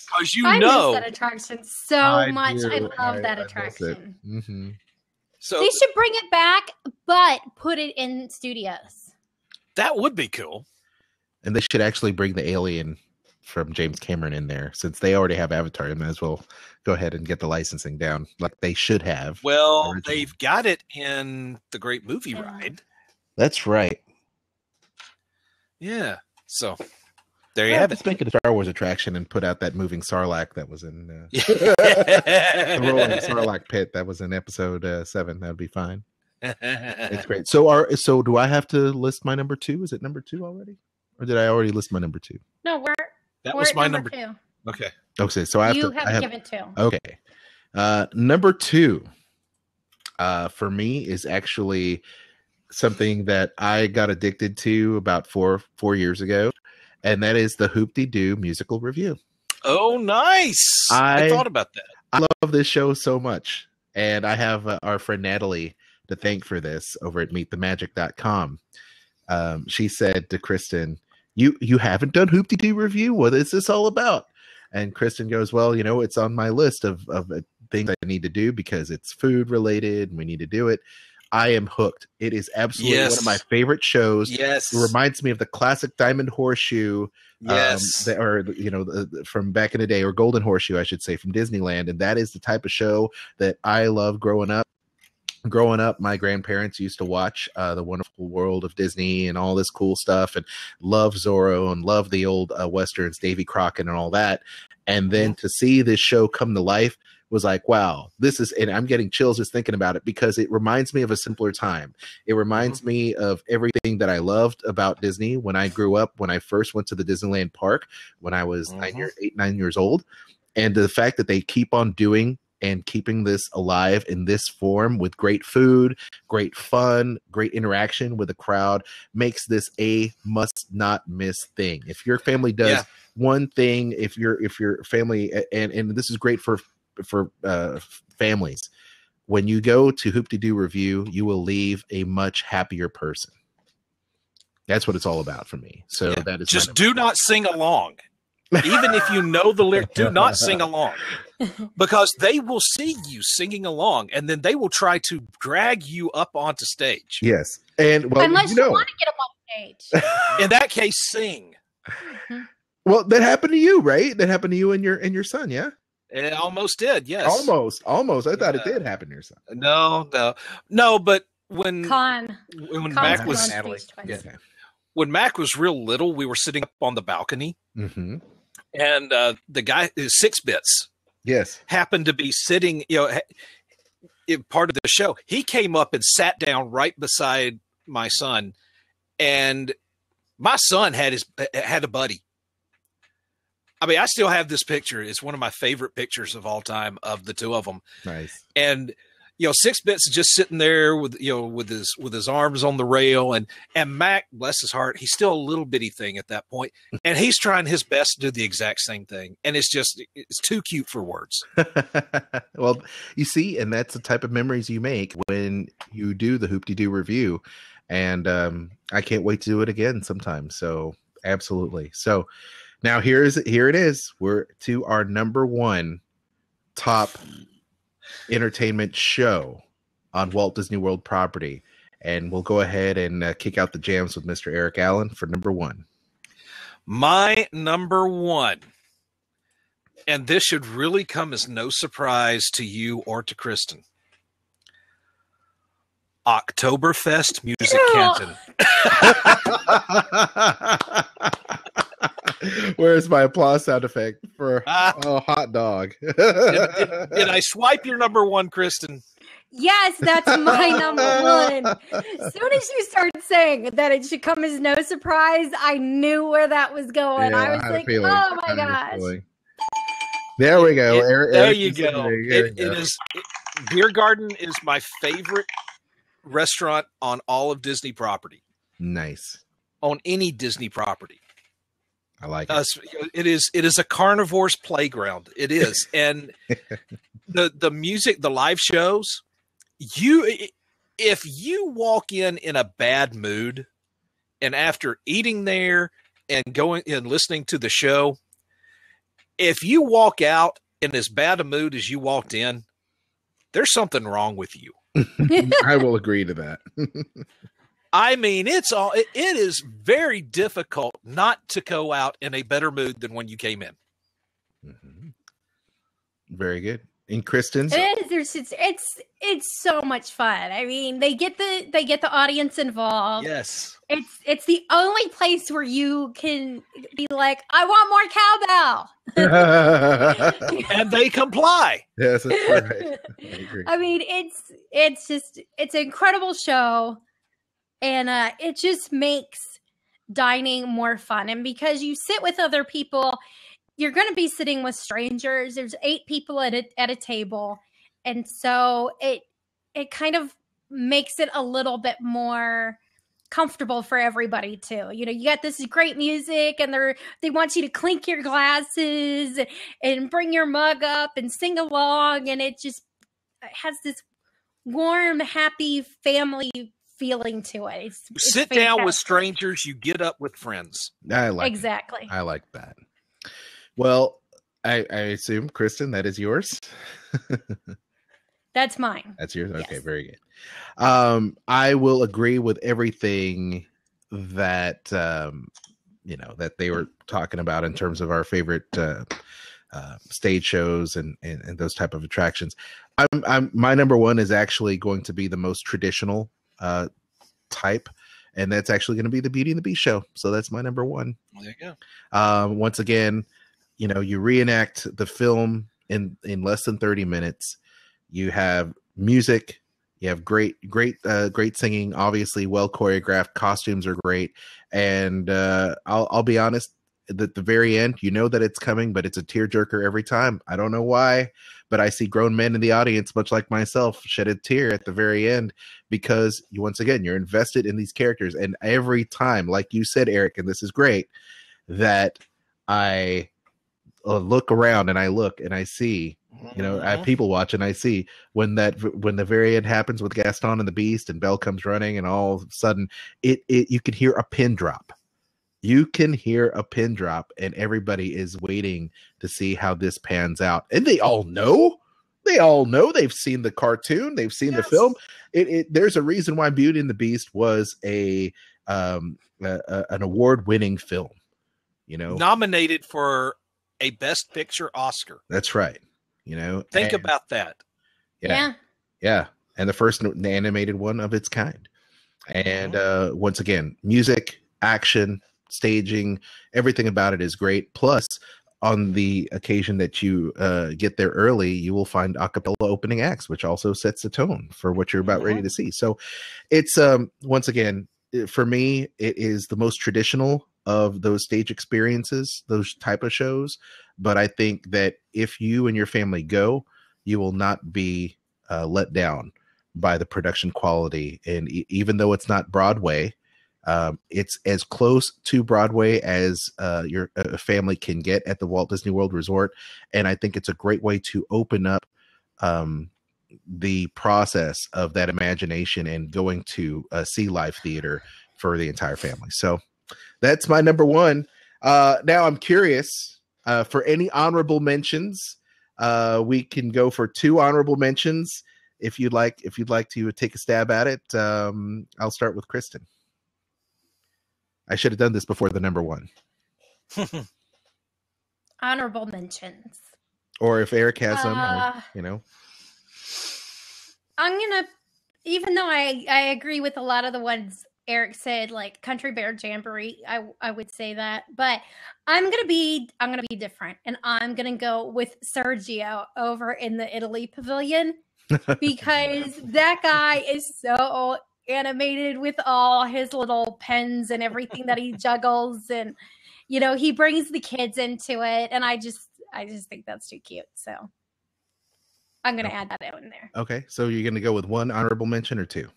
because I miss that attraction so much. I love that attraction. Mm-hmm. So they should bring it back, but put it in studios. That would be cool. And they should actually bring the alien from James Cameron in there, since they already have Avatar. They might as well go ahead and get the licensing down, like they should have. Well, they've got it in the Great Movie Ride. That's right. Yeah. So There you have it. Let's make it a Star Wars attraction and put out that moving Sarlacc that was in the rolling Sarlacc pit that was in episode 7. That'd be fine. It's great. So do I have to list my number 2? Is it number 2 already, or did I already list my number 2? No, that we're was at my number 2. Okay. Okay. So I have given 2. Okay. Number 2 for me is actually something that I got addicted to about four years ago, and that is the Hoop-Dee-Doo musical review. Oh, nice. I thought about that. I love this show so much, and I have our friend Natalie to thank for this over at meetthemagic.com. She said to Kristen, you haven't done Hoop-Dee-Doo review? What is this all about? And Kristen goes, well, it's on my list of things I need to do because it's food related and we need to do it. I am hooked. It is absolutely one of my favorite shows. Yes. It reminds me of the classic Diamond Horseshoe. Yes. From back in the day, or Golden Horseshoe, I should say, from Disneyland. And that is the type of show that I love growing up. Growing up, my grandparents used to watch The Wonderful World of Disney and all this cool stuff, and love Zorro and love the old Westerns, Davy Crockett and all that. And then to see this show come to life was like, wow, and I'm getting chills just thinking about it because it reminds me of a simpler time. It reminds me of everything that I loved about Disney when I grew up, when I first went to the Disneyland park, when I was 9 years old. And the fact that they keep on doing and keeping this alive in this form with great food, great fun, great interaction with the crowd makes this a must not miss thing. If your family does one thing, if your family, and this is great for families, when you go to Hoop-Dee-Doo review, you will leave a much happier person. That's what it's all about for me. So that is just do not sing along. Even if you know the lyric, do not sing along, because they will see you singing along and then they will try to drag you up onto stage. Yes. And unless you want to get up on stage. In that case, sing. Well, that happened to you, right? That happened to you and your son, yeah? It almost did, yes. Almost. I thought it did happen to your son. No, but when Mac was when Mac was real little, we were sitting up on the balcony. Mm-hmm. And the guy, 6 Bits, happened to be sitting, in part of the show. He came up and sat down right beside my son, and my son had a buddy. I mean, I still have this picture. It's one of my favorite pictures of all time of the two of them. Nice. And 6 Bits is just sitting there with his arms on the rail, and Mac, bless his heart, he's still a little bitty thing at that point, and he's trying his best to do the exact same thing, and it's too cute for words. Well, you see, and that's the type of memories you make when you do the Hoop-Dee-Doo review, and I can't wait to do it again sometime. So absolutely. So now here it is. We're to our number 1 top entertainment show on Walt Disney World property, and we'll go ahead and kick out the jams with Mr. Eric Allen for number 1. My number 1, and this should really come as no surprise to you or to Kristen, Oktoberfest Music Canton. Where's my applause sound effect for hot dog? Did I swipe your number 1, Kristen? Yes, that's my number 1. As soon as you started saying that it should come as no surprise, I knew where that was going. Yeah, I was like, oh my gosh. There we go. There you go. It is. Beer Garden is my favorite restaurant on all of Disney property. Nice. On any Disney property. I like it. It is a carnivore's playground. It is. And the music, the live shows, if you walk in a bad mood, and after eating there and going and listening to the show, if you walk out in as bad a mood as you walked in, there's something wrong with you. I will agree to that. I mean, it is very difficult not to go out in a better mood than when you came in. Mm-hmm. Very good. And Kristen, it is. it's so much fun. I mean, they get the audience involved. Yes. It's the only place where you can be like, I want more cowbell. And they comply. Yes, that's right. I agree. I mean, it's an incredible show, and it just makes dining more fun. And because you sit with other people, you're going to be sitting with strangers. There's 8 people at a table, and so it kind of makes it a little bit more comfortable for everybody too. You know, you got this great music, and they want you to clink your glasses and bring your mug up and sing along, and it has this warm, happy family feeling to it. It's sit down with strangers, you get up with friends. I like exactly. I like that. Well, I assume, Kristen, that is yours. That's mine. That's yours. Yes. Okay, very good. I will agree with everything that that they were talking about in terms of our favorite stage shows and those type of attractions. My number one is actually going to be the most traditional type, and that's actually going to be the Beauty and the Beast show. So that's my number one. There you go. Once again, you reenact the film in less than 30 minutes. You have music. You have great singing. Obviously, well choreographed. Costumes are great, and I'll be honest. At the very end, you know that it's coming, but it's a tearjerker every time. I don't know why, but I see grown men in the audience, much like myself, shed a tear at the very end because once again, you're invested in these characters, and every time, like you said, Eric, and this is great, that I look around and I see. I people watch and I see when the very end happens with Gaston and the Beast and Belle comes running and all of a sudden you can hear a pin drop. You can hear a pin drop and everybody is waiting to see how this pans out. And they all know. They've seen the cartoon. They've seen the film. There's a reason why Beauty and the Beast was an award-winning film. Nominated for a Best Picture Oscar. That's right. Think about that. Yeah. And the first animated one of its kind. And once again, music, action, staging, everything about it is great. Plus, on the occasion that you get there early, you will find a cappella opening acts, which also sets the tone for what you're about ready to see. So it's, once again, for me, it is the most traditional of those stage experiences, those type of shows. But I think that if you and your family go, you will not be let down by the production quality. And even though it's not Broadway, it's as close to Broadway as your family can get at the Walt Disney World Resort. And I think it's a great way to open up the process of that imagination and going to see live theater for the entire family. So that's my number one. Now I'm curious for any honorable mentions. We can go for 2 honorable mentions if you'd like to take a stab at it. I'll start with Kristen. I should have done this before the number one. Honorable mentions. Or if Eric has them, I'm gonna, even though I agree with a lot of the ones Eric said, like Country Bear Jamboree, I would say that, but I'm gonna be different, and I'm gonna go with Sergio over in the Italy Pavilion because that guy is so animated with all his little pens and everything that he juggles, and he brings the kids into it, and I just think that's too cute. So I'm gonna add that in there. Okay, so you're gonna go with 1 honorable mention or 2?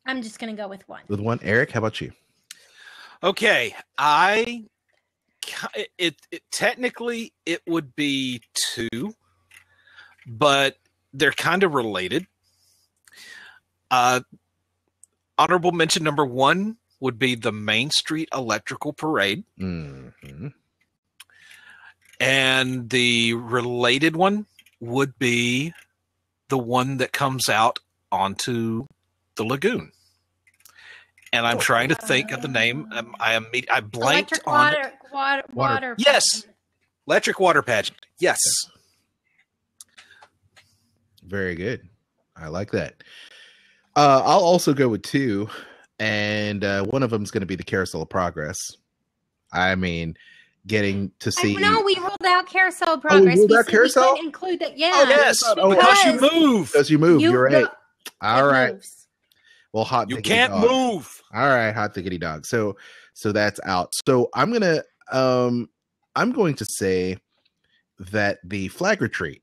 I'm just gonna go with 1. With 1, Eric. How about you? Okay, technically it would be 2, but they're kind of related. Honorable mention number 1 would be the Main Street Electrical Parade. Mm-hmm. And the related one would be the one that comes out onto the lagoon. And I'm trying to think of the name. I blanked Electric on water. Yes. Electric water pageant. Yes. Very good. I like that. I'll also go with 2, and one of them is going to be the Carousel of Progress. I mean, getting to see. No, we ruled out Carousel of Progress. ruled out said Carousel? we couldn't include that. Yeah. Oh, Yes, oh, because you move. Because you move. You're right. All right. Moves. Well, hot. You diggity can't dog. move. All right, hot diggity dog. So that's out. So I'm going to say that the flag retreat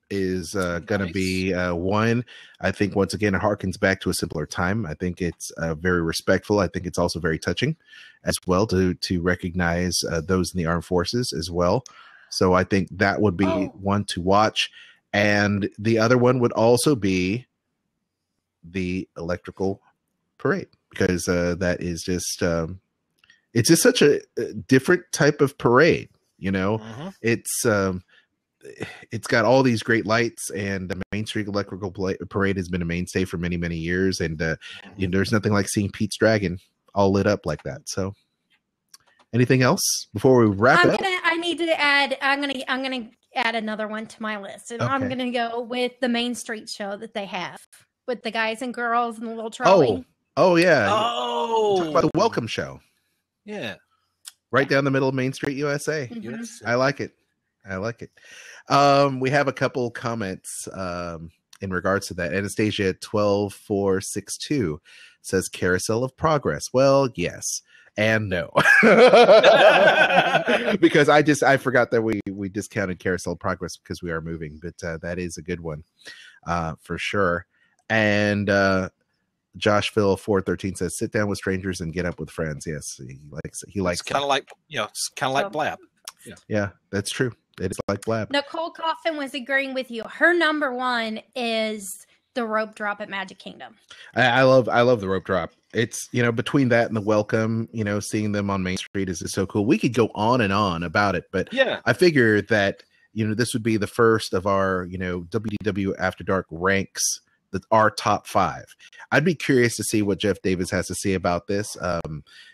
is going to be one. I think once again it harkens back to a simpler time. I think it's very respectful. I think it's also very touching as well to recognize those in the armed forces as well. So I think that would be one to watch, and the other one would also be the electrical parade, because that is just it's just such a different type of parade. It's got all these great lights, and the Main Street Electrical Parade has been a mainstay for many, many years. And there's nothing like seeing Pete's Dragon all lit up like that. So, anything else before we wrap up? I'm gonna add another one to my list, and I'm gonna go with the Main Street show that they have with the guys and girls and the little trolley. Oh yeah. Oh, talk about the welcome show. Yeah. Right down the middle of Main Street, USA. Mm-hmm. I like it. We have a couple comments in regards to that. Anastasia 12462 says Carousel of Progress. Well, yes and no. Because I forgot that we discounted Carousel of Progress because we are moving, but that is a good one for sure. And Josh Phil 413 says sit down with strangers and get up with friends. Yes, he likes kind of like it's kind of like Blab. Yeah, that's true. It is like Blab. Nicole Coffin was agreeing with you. Her number one is the rope drop at Magic Kingdom. I love the rope drop. It's between that and the welcome, seeing them on Main Street is so cool. We could go on and on about it, but yeah, I figure that this would be the first of our WDW After Dark ranks. Our top 5. I'd be curious to see what Jeff Davis has to say about this.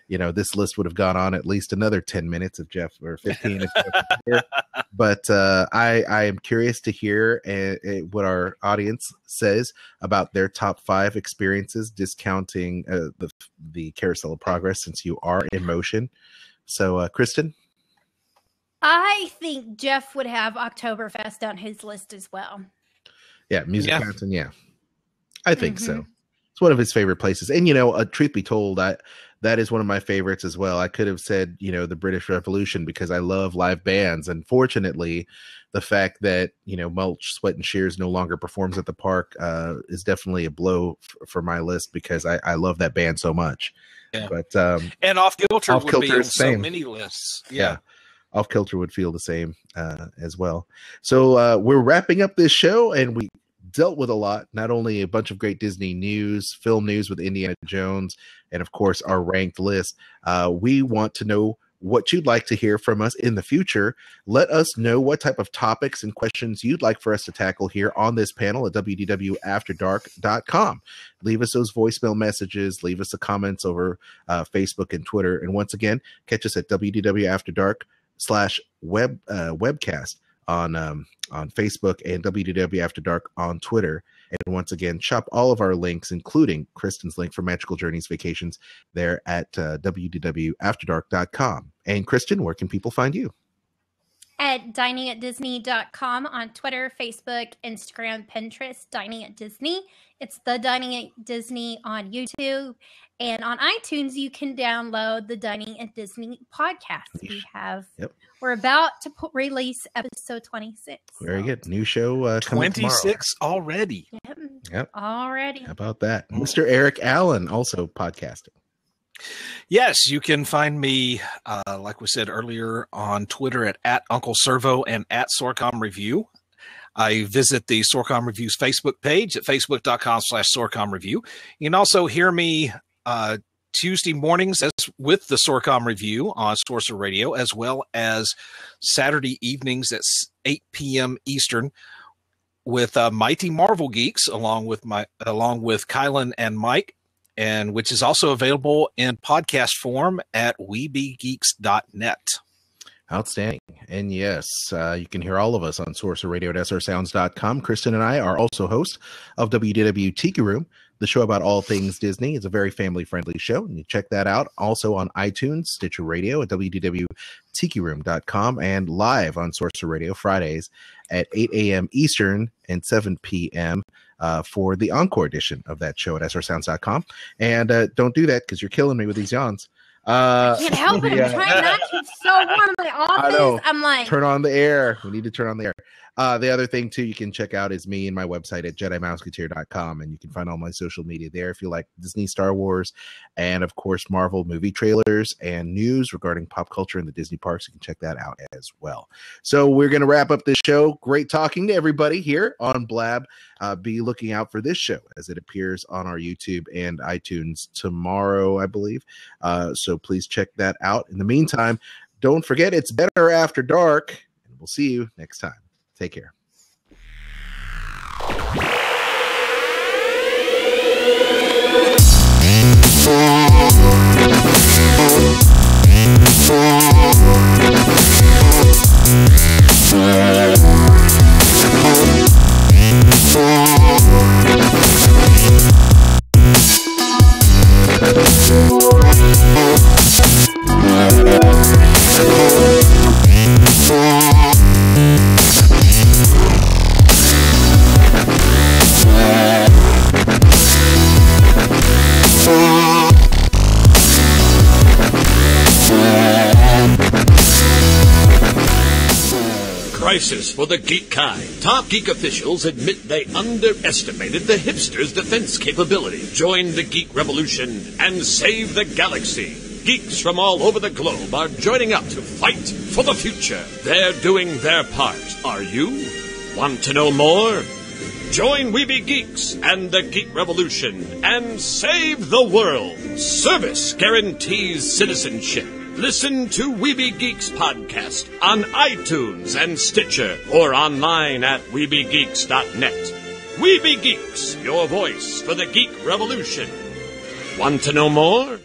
This list would have gone on at least another 10 minutes if Jeff, or 15 if Jeff was here. But I am curious to hear what our audience says about their top 5 experiences, discounting the Carousel of Progress, since you are in motion. So, Kristen? I think Jeff would have Oktoberfest on his list as well. Yeah, Music Mountain, yeah. I think so. It's one of his favorite places. And, truth be told, that is one of my favorites as well. I could have said, the British Revolution, because I love live bands. Unfortunately, the fact that, Mulch, Sweat and Shears no longer performs at the park is definitely a blow for my list, because I love that band so much. Yeah. But and Off Kilter would be on so same. many lists. Yeah. Off Kilter would feel the same as well. So we're wrapping up this show, and we dealt with a lot, not only a bunch of great Disney news, film news with Indiana Jones, and of course our ranked list. We want to know what you'd like to hear from us in the future. Let us know what type of topics and questions you'd like for us to tackle here on this panel at wdwafterdark.com. Leave us those voicemail messages, leave us the comments over Facebook and Twitter, and once again, catch us at wdwafterdark/webcast on Facebook, and WDW After Dark on Twitter. And once again, shop all of our links, including Kristen's link for Magical Journeys Vacations, there at wdwafterdark.com. And Kristen, where can people find you? At diningatdisney.com on Twitter, Facebook, Instagram, Pinterest, Dining at Disney. It's the Dining at Disney on YouTube. And on iTunes, you can download the Dining at Disney podcast. We're about to release episode 26. Very good. New show coming 26 already. Yep. Already. How about that? Mr. Eric Allen, also podcasting. Yes, you can find me, like we said earlier, on Twitter at Uncle Servo and at Sorcom Review. I visit the Sorcom Review's Facebook page at facebook.com/Sorcom Review. You can also hear me Tuesday mornings with the Sorcom Review on Sorcerer Radio, as well as Saturday evenings at 8 p.m. Eastern with Mighty Marvel Geeks, along with Kylan and Mike, and which is also available in podcast form at weebegeeks.net. Outstanding. And yes, you can hear all of us on Sorcerer Radio at srsounds.com. Kristen and I are also hosts of WDW Tiki Room, the show about all things Disney. It's a very family-friendly show, and you check that out also on iTunes, Stitcher Radio, at wdwtikiroom.com, and live on Sorcerer Radio Fridays at 8 a.m. Eastern and 7 p.m. For the encore edition of that show at srsounds.com. And don't do that because you're killing me with these yawns. I can't help it. I'm trying not to. It's so warm in my office. I'm like, turn on the air. We need to turn on the air. The other thing, too, you can check out is me and my website at JediMouseketeer.com, and you can find all my social media there if you like Disney, Star Wars, and, of course, Marvel movie trailers and news regarding pop culture in the Disney parks. You can check that out as well. So we're going to wrap up this show. Great talking to everybody here on Blab. Be looking out for this show as it appears on our YouTube and iTunes tomorrow, I believe. So please check that out. In the meantime, don't forget it's better after dark, and we'll see you next time. Take care. Crisis for the geek kind. Top geek officials admit they underestimated the hipsters' defense capability. Join the geek revolution and save the galaxy. Geeks from all over the globe are joining up to fight for the future. They're doing their part. Are you? Want to know more? Join Weeby Geeks and the Geek Revolution and save the world. Service guarantees citizenship. Listen to Weeby Geeks podcast on iTunes and Stitcher or online at WeebyGeeks.net. Weeby Geeks, your voice for the Geek Revolution. Want to know more?